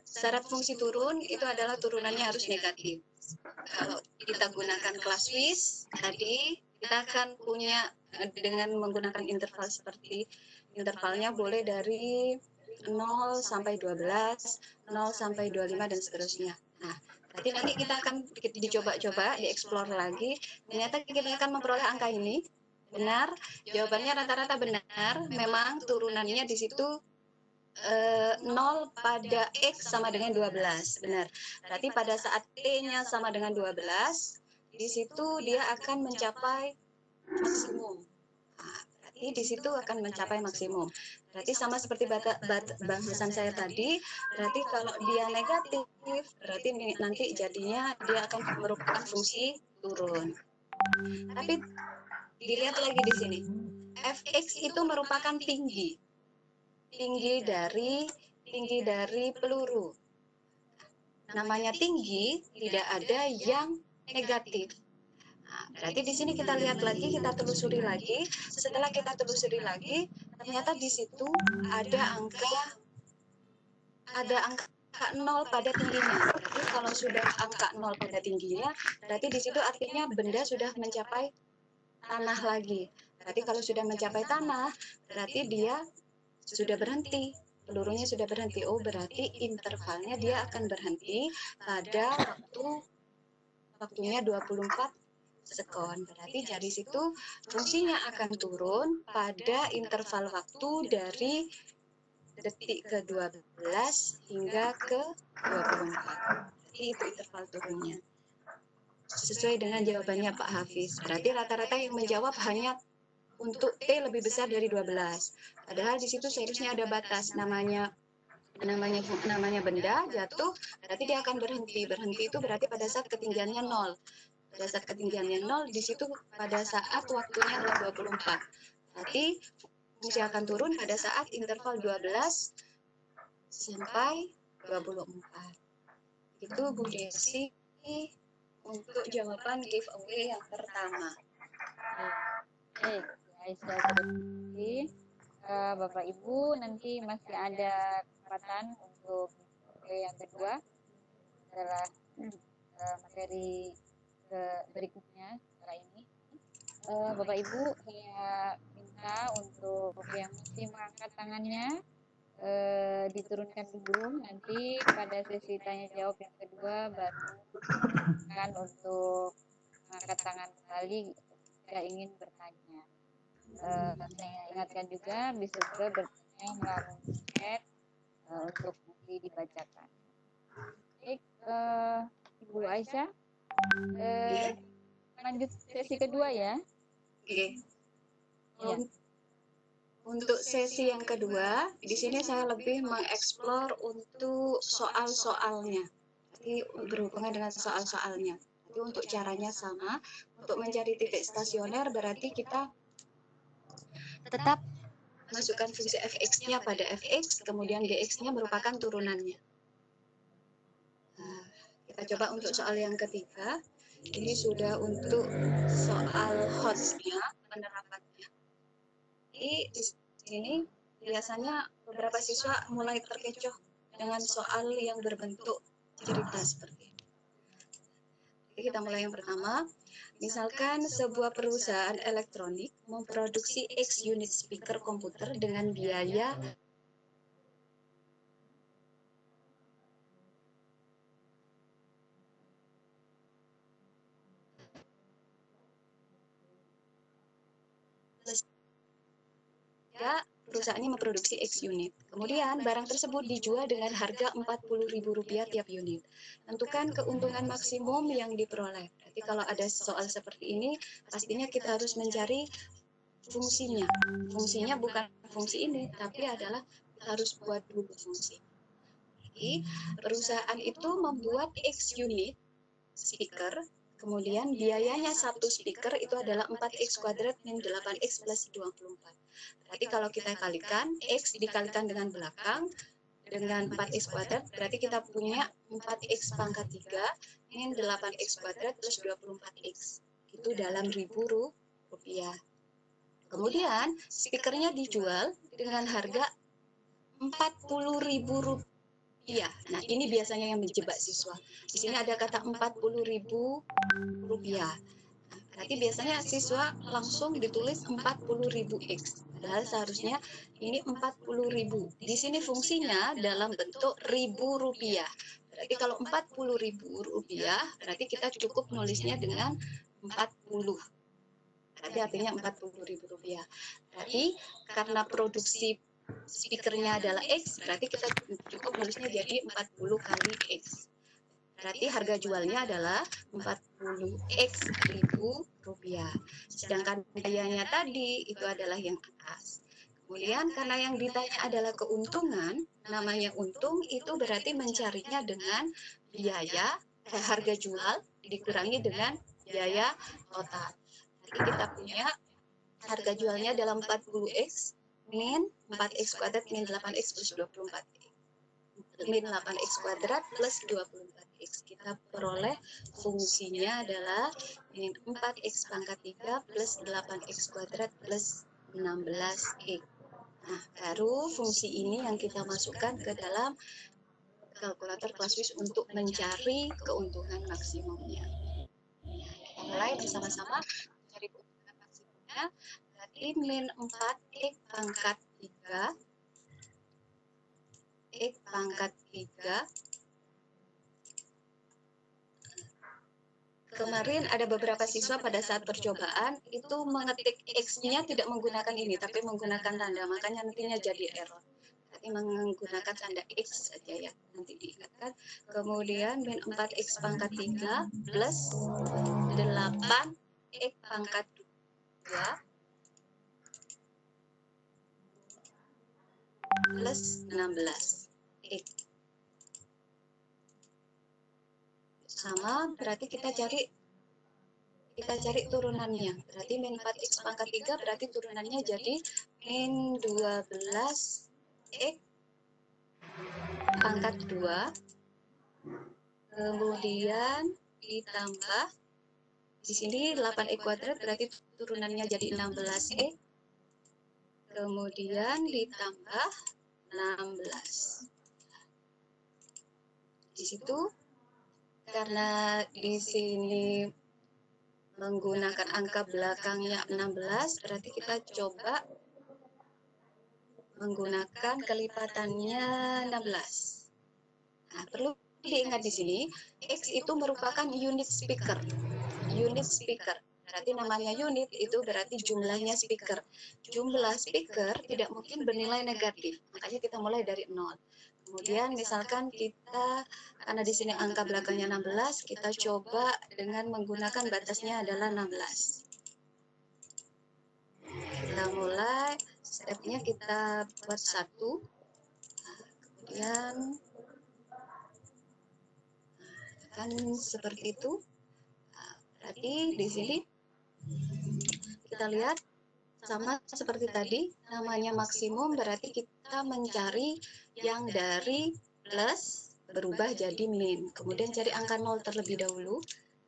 Speaker 1: Syarat fungsi turun itu adalah turunannya harus negatif. Kalau kita gunakan kelas WIS tadi kita akan punya dengan menggunakan interval seperti intervalnya boleh dari 0 sampai 12, 0 sampai 25 dan seterusnya. Nah, berarti nanti kita akan dicoba-coba, dieksplor lagi. Ternyata kita akan memperoleh angka ini. Benar, jawabannya rata-rata benar. Memang turunannya di situ 0 pada X sama dengan 12. Benar. Berarti pada saat T-nya sama dengan 12, di situ dia akan mencapai maksimum. Nah, berarti berarti di situ akan mencapai maksimum. Berarti sama seperti bahasan saya tadi, berarti kalau dia negatif, berarti nanti jadinya dia akan merupakan fungsi turun. Tapi dilihat lagi di sini, fx itu merupakan tinggi dari peluru. Namanya tinggi, tidak ada yang negatif. Nah, berarti di sini kita lihat lagi, kita telusuri lagi. Setelah kita telusuri lagi, ternyata di situ ada angka 0 pada tingginya. Berarti kalau sudah angka 0 pada tingginya, berarti di situ artinya benda sudah mencapai tanah lagi. Berarti kalau sudah mencapai tanah, berarti dia sudah berhenti. Pelurunya sudah berhenti. Oh, berarti intervalnya dia akan berhenti pada waktunya 24 sekon. Berarti dari situ fungsinya akan turun pada interval waktu dari detik ke-12 hingga ke-24. Jadi itu interval turunnya. Sesuai dengan jawabannya Pak Hafiz. Berarti rata-rata yang menjawab hanya untuk T lebih besar dari 12. Padahal di situ seharusnya ada batas, namanya benda jatuh, berarti dia akan berhenti. Berhenti itu berarti pada saat ketinggiannya 0. Pada saat ketinggiannya 0, di situ pada saat waktunya adalah 24. Berarti fungsi akan turun pada saat interval 12 sampai 24. Itu Bu Desi untuk jawaban giveaway yang pertama.
Speaker 2: Oke, Aisyah terima Bapak Ibu, nanti masih ada kesempatan untuk yang kedua setelah materi berikutnya setelah ini. Bapak Ibu, saya minta untuk yang masih mengangkat tangannya diturunkan dulu. Nanti pada sesi tanya jawab yang kedua baru akan untuk mengangkat tangan kembali jika ingin bertanya. Saya ingatkan juga bisa juga bertanya melalui chat untuk nanti dibacakan. Baik, Ibu Aisyah, lanjut sesi kedua ya.
Speaker 1: Oke.
Speaker 2: Ya.
Speaker 1: Untuk sesi yang kedua, di sini saya lebih mengeksplor untuk soal-soalnya. Jadi berhubungan dengan soal-soalnya. Jadi untuk caranya sama, untuk mencari titik stasioner berarti kita tetap masukkan fungsi fx-nya pada fx, kemudian gx-nya merupakan turunannya. Nah, kita coba untuk soal yang ketiga. Ini sudah untuk soal host-nya, penerapannya. Di sini biasanya beberapa siswa mulai terkecoh dengan soal yang berbentuk cerita seperti ini. Jadi kita mulai yang pertama. Misalkan sebuah perusahaan elektronik memproduksi X unit speaker komputer dengan biaya perusahaannya memproduksi X unit. Kemudian barang tersebut dijual dengan harga Rp40.000 tiap unit. Tentukan keuntungan maksimum yang diperoleh. Jadi kalau ada soal seperti ini, pastinya kita harus mencari fungsinya. Fungsinya bukan fungsi ini, tapi adalah kita harus buat dulu fungsi. Jadi perusahaan itu membuat X unit speaker, kemudian biayanya satu speaker itu adalah 4x kuadrat min 8x plus 24. Berarti kalau kita kalikan, X dikalikan dengan belakang, dengan 4x kuadrat, berarti kita punya 4x pangkat 3 min 8x kuadrat plus 24x. Itu dalam Rp1.000. Kemudian, speakernya dijual dengan harga Rp40.000. Nah, ini biasanya yang menjebak siswa. Di sini ada kata Rp40.000. Berarti biasanya siswa langsung ditulis 40.000x. Padahal seharusnya ini 40.000. Di sini fungsinya dalam bentuk Rp1.000. Berarti kalau Rp40.000, berarti kita cukup nulisnya dengan 40. Berarti artinya Rp40.000. Berarti karena produksi speakernya adalah X, berarti kita cukup nulisnya jadi 40 kali X. berarti harga jualnya adalah 40x ribu rupiah. Sedangkan biayanya tadi itu adalah yang atas. Kemudian karena yang ditanya adalah keuntungan, namanya untung itu berarti mencarinya dengan biaya harga jual dikurangi dengan biaya total. Jadi kita punya harga jualnya dalam 40x min 4x kuadrat min 8x plus 24x. Min 8x kuadrat plus 24x. Kita peroleh fungsinya adalah min 4x pangkat 3 plus 8x kuadrat plus 16x. Nah, baru fungsi ini yang kita masukkan ke dalam kalkulator Classwiz untuk mencari keuntungan maksimumnya. Kita mulai bersama-sama mencari keuntungan maksimumnya. Berarti min 4x pangkat 3 X pangkat 3. Kemarin ada beberapa siswa pada saat percobaan itu mengetik X-nya tidak menggunakan ini, tapi menggunakan tanda, makanya nantinya jadi error. Jadi menggunakan tanda X saja ya, nanti diingatkan. Kemudian min 4X pangkat 3 plus 8X pangkat 2 plus 16. X. Sama, berarti kita cari turunannya. Berarti min 4x pangkat 3 berarti turunannya jadi min 12x pangkat 2. Kemudian ditambah di sini 8x kuadrat berarti turunannya jadi 16x. Kemudian ditambah 16. Di situ karena di sini menggunakan angka belakangnya 16, berarti kita coba menggunakan kelipatannya 16. Nah, perlu diingat di sini, X itu merupakan unit speaker. Unit speaker. Berarti namanya unit itu berarti jumlahnya speaker. Jumlah speaker tidak mungkin bernilai negatif. Makanya kita mulai dari 0. Kemudian misalkan kita, karena di sini angka belakangnya 16, kita coba dengan menggunakan batasnya adalah 16. Kita mulai, stepnya kita buat 1. Kemudian, kan seperti itu. Berarti di sini kita lihat sama seperti tadi, namanya maksimum berarti kita mencari yang dari plus berubah jadi min. Kemudian cari angka 0 terlebih dahulu.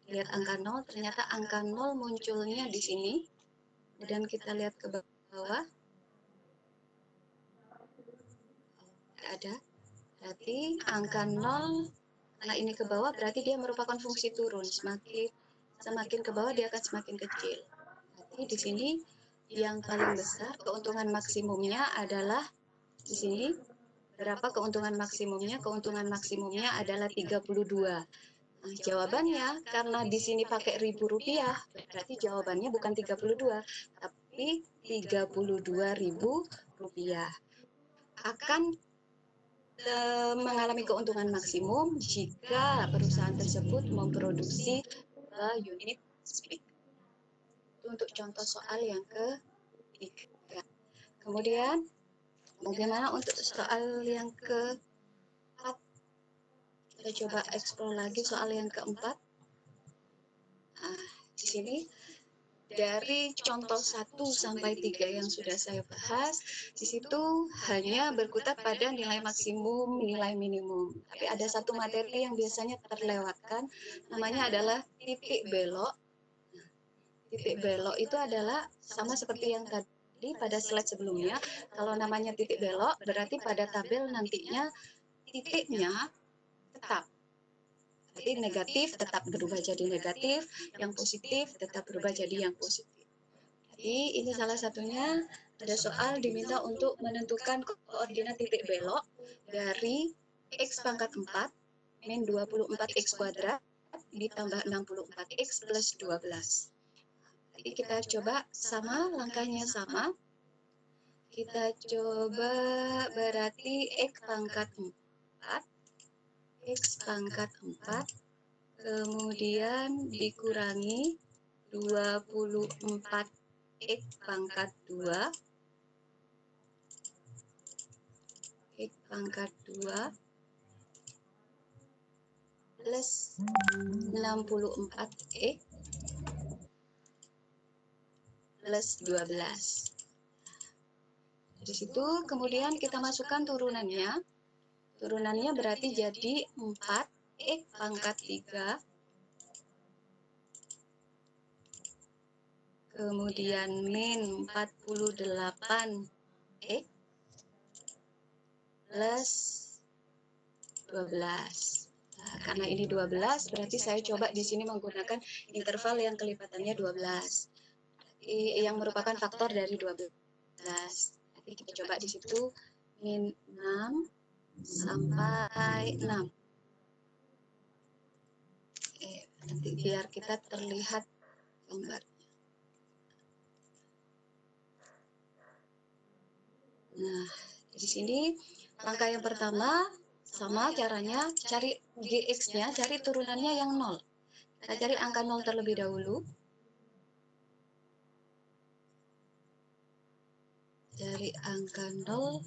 Speaker 1: Lihat angka 0, ternyata angka 0 munculnya di sini. Kemudian kita lihat ke bawah. Tidak ada. Berarti angka 0, karena ini ke bawah berarti dia merupakan fungsi turun. Semakin ke bawah dia akan semakin kecil. Berarti di sini yang paling besar keuntungan maksimumnya adalah di sini. Berapa keuntungan maksimumnya? Keuntungan maksimumnya adalah 32. Nah, jawabannya karena di sini pakai ribu rupiah, berarti jawabannya bukan 32, tapi 32.000 rupiah. Akan mengalami keuntungan maksimum jika perusahaan tersebut memproduksi unit speak. Itu untuk contoh soal yang ketiga. Kemudian, bagaimana untuk soal yang keempat? Kita coba explore lagi soal yang keempat. Nah, di sini dari contoh 1 sampai 3 yang sudah saya bahas, di situ hanya berkutat pada nilai maksimum, nilai minimum. Tapi ada satu materi yang biasanya terlewatkan, namanya adalah titik belok. Titik belok itu adalah sama seperti yang tadi pada slide sebelumnya. Kalau namanya titik belok, berarti pada tabel nantinya titiknya tetap. Jadi negatif tetap berubah jadi negatif, yang positif tetap berubah jadi yang positif. Jadi ini salah satunya, ada soal diminta untuk menentukan koordinat titik belok dari X pangkat 4 min 24X kuadrat ditambah 64X plus 12. Jadi kita coba sama, langkahnya sama. Kita coba berarti X pangkat 4. X pangkat 4 kemudian dikurangi 24x pangkat 2 x pangkat 2 plus 64x plus 12. Di situ kemudian kita masukkan turunannya. Turunannya berarti jadi 4x pangkat 3 kemudian min 48x plus 12. Nah, karena ini 12, berarti saya coba di sini menggunakan interval yang kelipatannya 12. Yang merupakan faktor dari 12. Nanti kita coba di situ min 6 sampai 6. Nanti biar kita terlihat gambar. Nah, di sini langkah yang pertama sama caranya, cari GX-nya, cari turunannya yang 0. Kita cari angka 0 terlebih dahulu. Cari angka 0.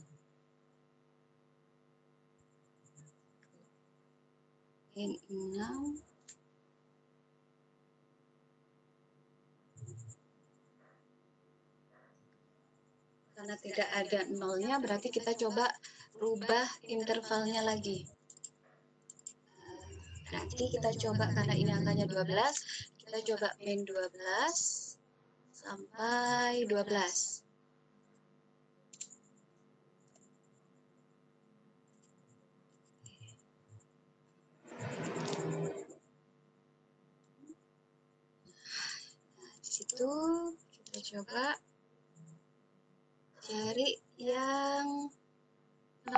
Speaker 1: Min 6. Karena tidak ada nolnya, berarti kita coba rubah intervalnya lagi. Berarti kita coba, karena ini angkanya 12, kita coba min 12 sampai 12. Nah, di situ kita coba cari yang 0.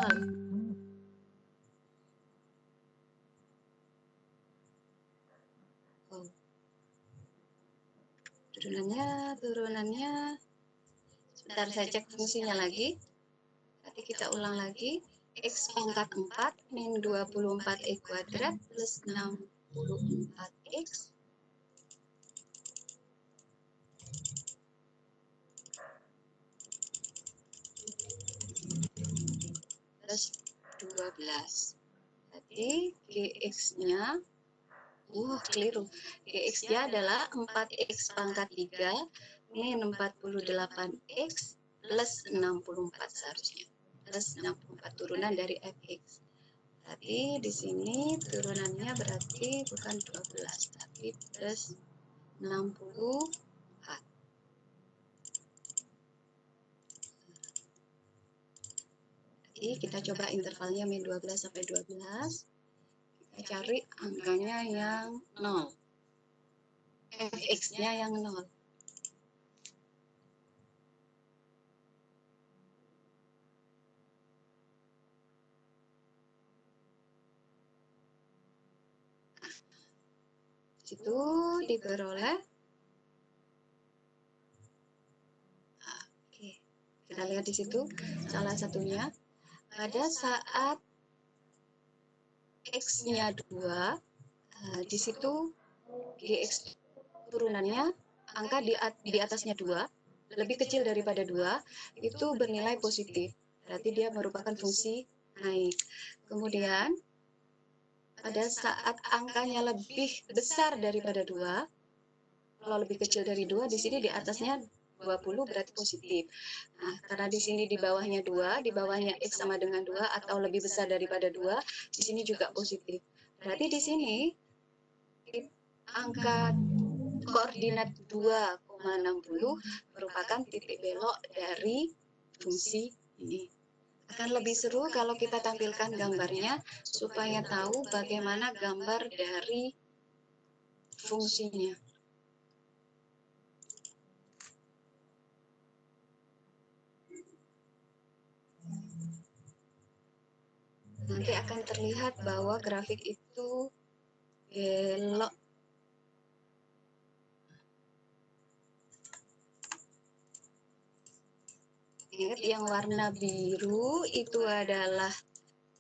Speaker 1: Turunannya. Sebentar saya cek fungsinya lagi. Nanti kita ulang lagi. X pangkat 4 min 24x kuadrat plus 64x plus 12. Jadi GX-nya keliru. GX-nya adalah 4x pangkat 3 min 48x plus 64 seharusnya. Plus 64 turunan dari fx. Tapi di sini turunannya berarti bukan 12 tapi plus 64. Jadi kita coba intervalnya min 12 sampai 12. Kita cari angkanya yang 0. Fx-nya yang 0. Situ diperoleh. Oke, kita lihat di situ salah satunya pada saat x-nya 2, di situ gx turunannya angka di atasnya 2 lebih kecil daripada 2 itu bernilai positif. Berarti dia merupakan fungsi naik. Kemudian pada saat angkanya lebih besar daripada 2, kalau lebih kecil dari 2, di sini di atasnya 20 berarti positif. Nah, karena di sini di bawahnya 2, di bawahnya X sama dengan 2 atau lebih besar daripada 2, di sini juga positif. Berarti di sini angka koordinat 2,60 merupakan titik belok dari fungsi ini. Akan lebih seru kalau kita tampilkan gambarnya supaya tahu bagaimana gambar dari fungsinya. Nanti akan terlihat bahwa grafik itu belok. Ingat yang warna biru itu adalah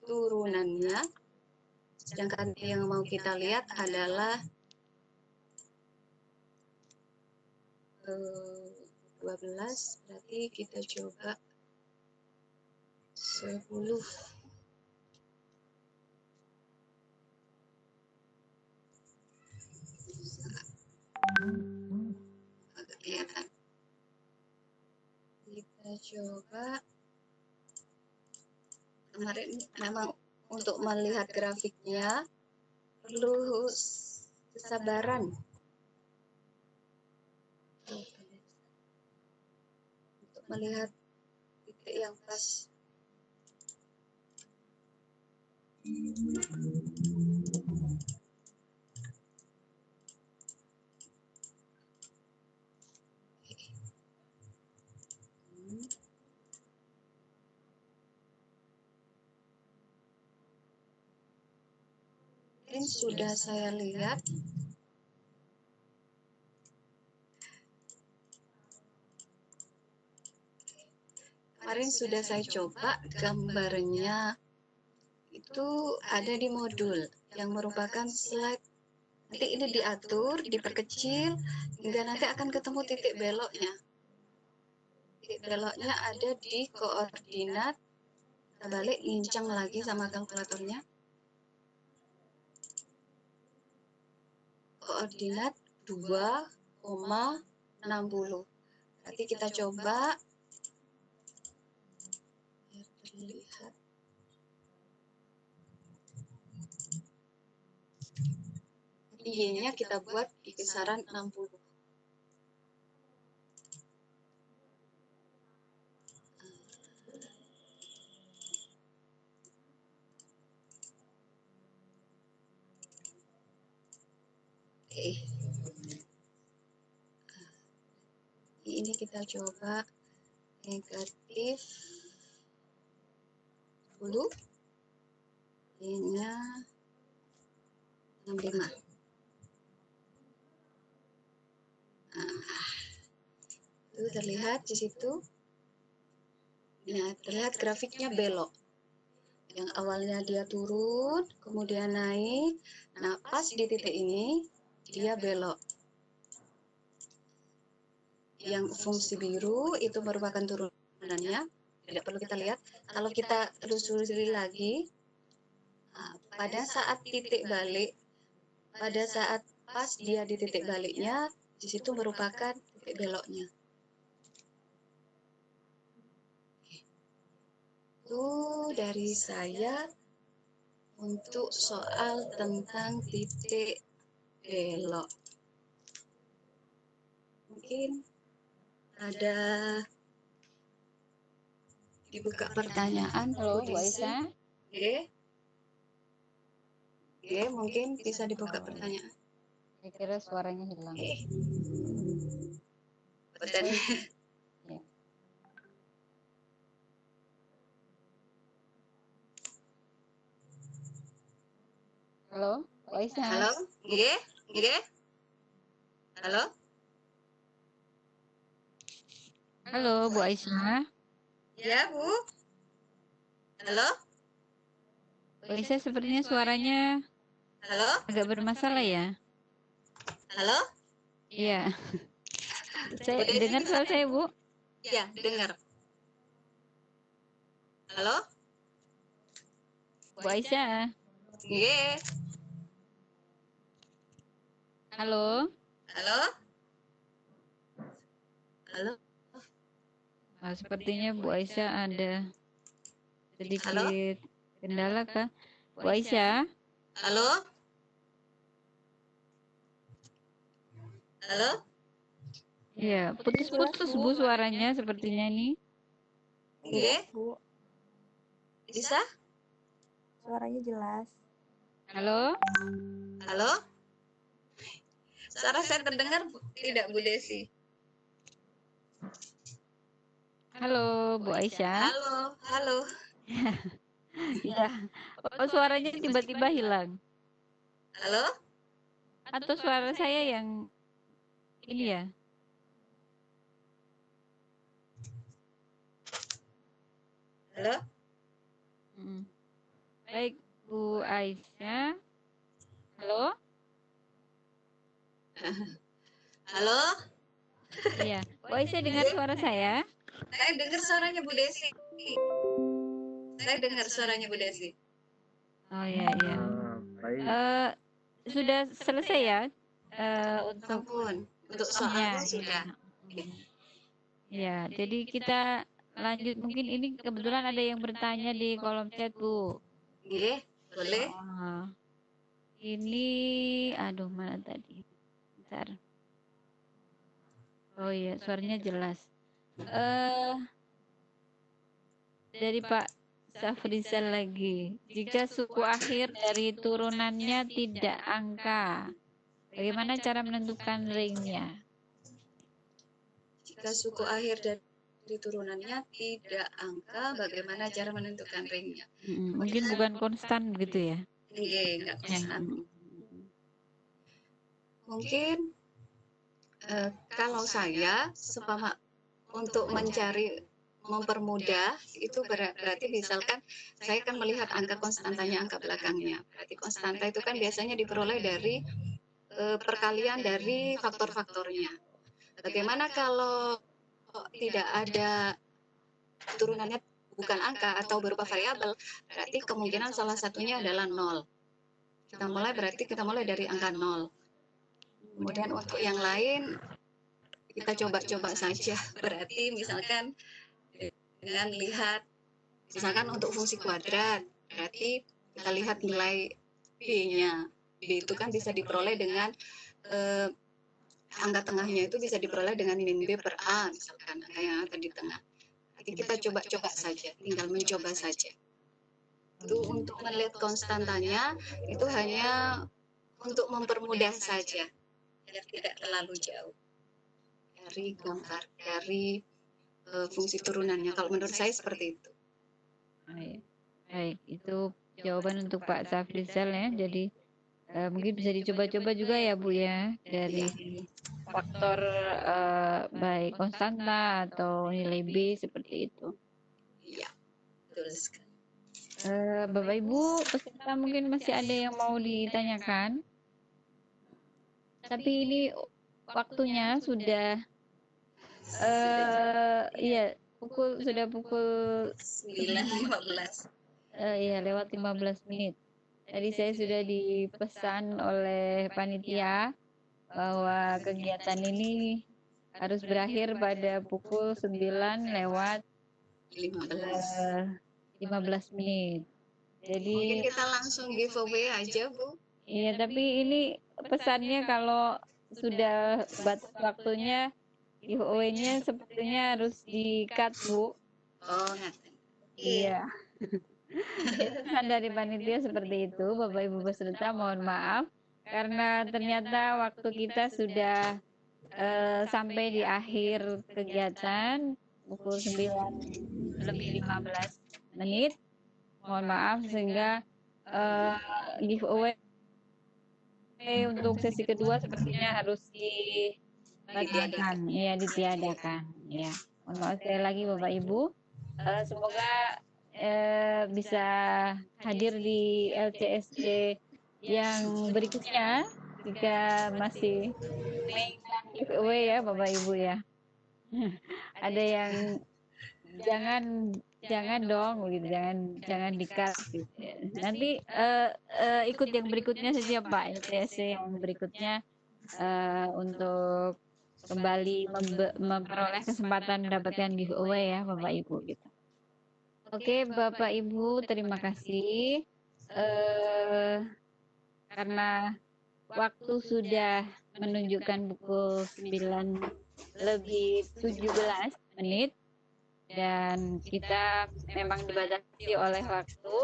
Speaker 1: turunannya. Sedangkan yang mau kita lihat adalah 12, berarti kita coba 10. Agak kelihatan. Kita coba, kemarin memang untuk melihat grafiknya perlu kesabaran untuk melihat titik yang pas. Mungkin sudah saya lihat. Kemarin sudah saya coba gambarnya itu ada di modul yang merupakan slide. Nanti ini diatur, diperkecil hingga nanti akan ketemu titik beloknya. Titik beloknya ada di koordinat. Kita balik, ngincang lagi sama kalkulatornya. Koordinat 2,60. Berarti kita coba biar terlihat. Y-nya kita buat di kisaran 60. Oke. Ini kita coba negatif 10. Y-nya 65. Itu terlihat di situ. Nah, terlihat grafiknya belok. Yang awalnya dia turun, kemudian naik. Nah, pas di titik ini, dia belok. Yang fungsi biru itu merupakan turunannya. Tidak perlu kita lihat. Kalau kita telusuri lagi, pada saat titik balik, pada saat pas dia di titik baliknya, di situ merupakan titik beloknya. Itu dari saya untuk soal tentang titik belok. Mungkin ada dibuka pertanyaan.
Speaker 2: Halo, Bu Aisyah.
Speaker 1: Mungkin bisa dibuka pertanyaan.
Speaker 2: Saya kira suaranya hilang.
Speaker 1: Pertanyaan.
Speaker 2: Ya. Halo, Bu Aisyah.
Speaker 1: Halo, Halo.
Speaker 2: Halo, Bu Aisyah.
Speaker 1: Ya, Bu. Halo.
Speaker 2: Bu Aisyah sepertinya suaranya
Speaker 1: Halo.
Speaker 2: agak bermasalah ya.
Speaker 1: Halo.
Speaker 2: Iya. Saya dengar suara saya, Bu.
Speaker 1: Ya, dengar. Halo.
Speaker 2: Bu Aisyah. Halo.
Speaker 1: Halo. Halo.
Speaker 2: Nah, sepertinya Bu Aisyah ada sedikit kendala kah? Bu Aisyah.
Speaker 1: Halo. Halo.
Speaker 2: Iya, putus-putus Bu suaranya sepertinya ini.
Speaker 3: Bu,
Speaker 1: Bisa?
Speaker 3: suaranya jelas.
Speaker 2: Halo.
Speaker 1: Halo. Suara saya terdengar tidak, Bu Desi?
Speaker 2: Halo, Bu Aisyah.
Speaker 1: Halo.
Speaker 2: Iya. Oh, suaranya tiba-tiba hilang.
Speaker 1: Halo.
Speaker 2: Atau suara saya yang ini ya?
Speaker 1: Halo.
Speaker 2: Baik, Bu Aisyah. Halo?
Speaker 1: Halo,
Speaker 2: Iya. Bu Aisyah dengar suara saya?
Speaker 1: saya dengar suaranya Bu Desi. Saya dengar suaranya Bu Desi.
Speaker 2: Oh iya, iya.
Speaker 4: Baik.
Speaker 2: Sudah selesai ya? Untuk
Speaker 1: Ampun, untuk
Speaker 2: soalnya
Speaker 1: soalnya sudah.
Speaker 2: ya, jadi kita lanjut. Mungkin ini kebetulan ada yang bertanya di kolom chat, Bu.
Speaker 1: Nggih, boleh.
Speaker 2: Ini, aduh mana tadi? Bentar. Oh iya, suaranya jelas. Dari Pak Safrizal lagi. Jika suku akhir dari turunannya tidak angka, bagaimana cara menentukan ringnya?
Speaker 1: Jika suku akhir dari turunannya tidak angka, bagaimana cara menentukan ringnya?
Speaker 2: Mungkin bukan konstan gitu ya?
Speaker 1: Nggih, nggak
Speaker 2: Ya.
Speaker 1: konstan. Mungkin kalau saya sepama untuk mencari mempermudah itu berarti misalkan saya kan melihat angka konstantanya, angka belakangnya. Berarti konstanta itu kan biasanya diperoleh dari perkalian dari faktor-faktornya. Bagaimana kalau tidak ada turunannya bukan angka atau berupa variabel, berarti kemungkinan salah satunya adalah 0. Kita mulai dari angka 0. Kemudian untuk yang lain kita coba-coba saja. Berarti misalkan dengan lihat, misalkan untuk fungsi kuadrat, berarti kita lihat nilai B-nya. B itu kan bisa diperoleh dengan angka tengahnya itu bisa diperoleh dengan min B per A, misalkan angka yang ada di tengah. Nanti kita coba-coba saja, tinggal mencoba saja. Itu untuk melihat konstantanya, itu hanya untuk mempermudah saja, biar tidak terlalu jauh dari gambar, dari fungsi turunannya. Kalau menurut saya seperti itu.
Speaker 2: Baik, itu jawaban untuk Pak Safrizal ya. Jadi mungkin bisa dicoba-coba juga ya Bu ya, dari faktor baik konstanta atau nilai B seperti itu.
Speaker 1: Iya, betul sekali.
Speaker 2: Bapak Ibu peserta mungkin masih ada yang mau ditanyakan, tapi ini waktunya sudah iya sudah pukul
Speaker 1: 9.15.
Speaker 2: Iya lewat 15 menit. Tadi saya sudah dipesan oleh panitia bahwa kegiatan ini harus berakhir pada pukul 9 lewat 15 menit. Jadi
Speaker 1: mungkin kita langsung giveaway aja, Bu.
Speaker 2: Iya, tapi ini pesannya kalau sudah batas waktunya giveaway-nya sepertinya harus di-cut, Bu.
Speaker 1: Oh, ngaten.
Speaker 2: Iya. Pesan dari panitia seperti itu, Bapak Ibu peserta mohon maaf karena ternyata waktu kita sudah sampai di akhir kegiatan pukul 9 lebih 15 menit. Mohon maaf sehingga giveaway untuk sesi kedua sepertinya harus dibatalkan, ya ditiadakan. Ya, mohon maaf sekali lagi Bapak Ibu. Semoga bisa hadir di LCSD yang berikutnya jika masih mengikuti giveaway ya Bapak Ibu ya. Ada yang jangan dong gitu, jangan di-cut gitu. Nanti ikut yang berikutnya saja Pak, LCSD yang berikutnya untuk kembali memperoleh kesempatan mendapatkan giveaway ya Bapak Ibu gitu. Oke Bapak Ibu terima kasih karena waktu sudah menunjukkan pukul 9 lebih 17 menit dan kita memang dibatasi oleh waktu.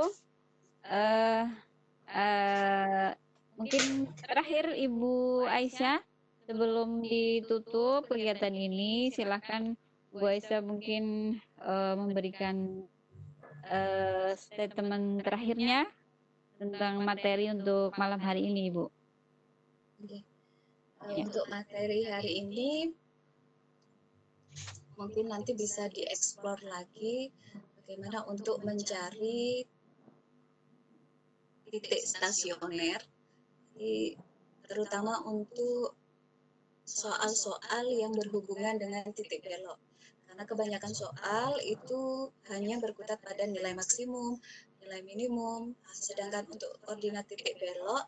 Speaker 2: Mungkin terakhir Ibu Aisyah sebelum ditutup kegiatan ini silahkan Bu Aisyah mungkin memberikan statement terakhirnya tentang materi untuk malam hari ini Ibu.
Speaker 1: Untuk materi hari ini mungkin nanti bisa dieksplor lagi bagaimana untuk mencari titik stasioner, terutama untuk soal-soal yang berhubungan dengan titik belok. Karena kebanyakan soal itu hanya berkutat pada nilai maksimum, nilai minimum, sedangkan untuk koordinat titik belok,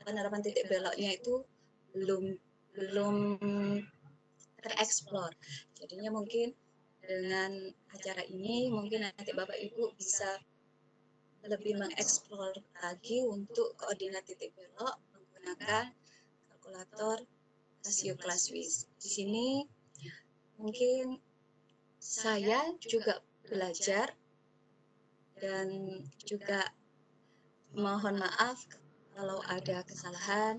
Speaker 1: penerapan titik beloknya itu belum tereksplor. Jadinya mungkin dengan acara ini mungkin nanti Bapak Ibu bisa lebih mengeksplor lagi untuk koordinat titik belok menggunakan kalkulator Casio ClassWiz. Di sini mungkin saya juga belajar dan juga mohon maaf kalau ada kesalahan,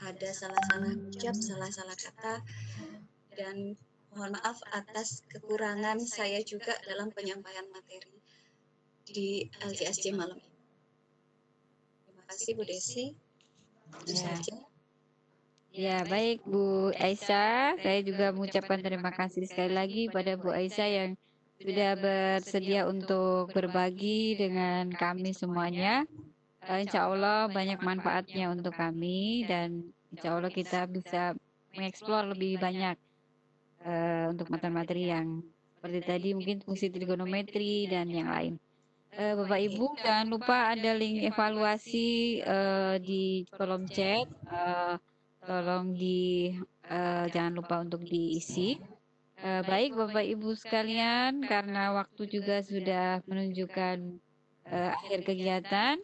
Speaker 1: ada salah-salah ucap, salah-salah kata, dan mohon maaf atas kekurangan saya juga dalam penyampaian materi di LCSC malam ini. Terima kasih Bu Desi. Itu saja.
Speaker 2: Ya, baik Bu Aisyah. Saya juga mengucapkan terima kasih sekali lagi pada Bu Aisyah yang sudah bersedia untuk berbagi dengan kami semuanya. Insya Allah banyak manfaatnya untuk kami dan insya Allah kita bisa mengeksplor lebih banyak untuk materi yang seperti tadi mungkin fungsi trigonometri dan yang lain. Bapak Ibu jangan lupa ada link evaluasi di kolom chat. Tolong jangan lupa untuk diisi. Baik Bapak Ibu sekalian, karena waktu juga sudah menunjukkan akhir kegiatan,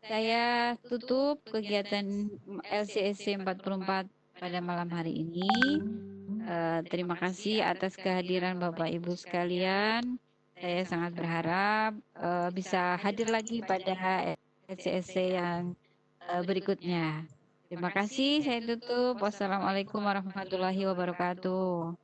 Speaker 2: saya tutup kegiatan LCSC 44 pada malam hari ini. Terima kasih atas kehadiran Bapak Ibu sekalian. Saya sangat berharap bisa hadir lagi pada LCSC yang berikutnya. Terima kasih, saya tutup. Wassalamualaikum warahmatullahi wabarakatuh.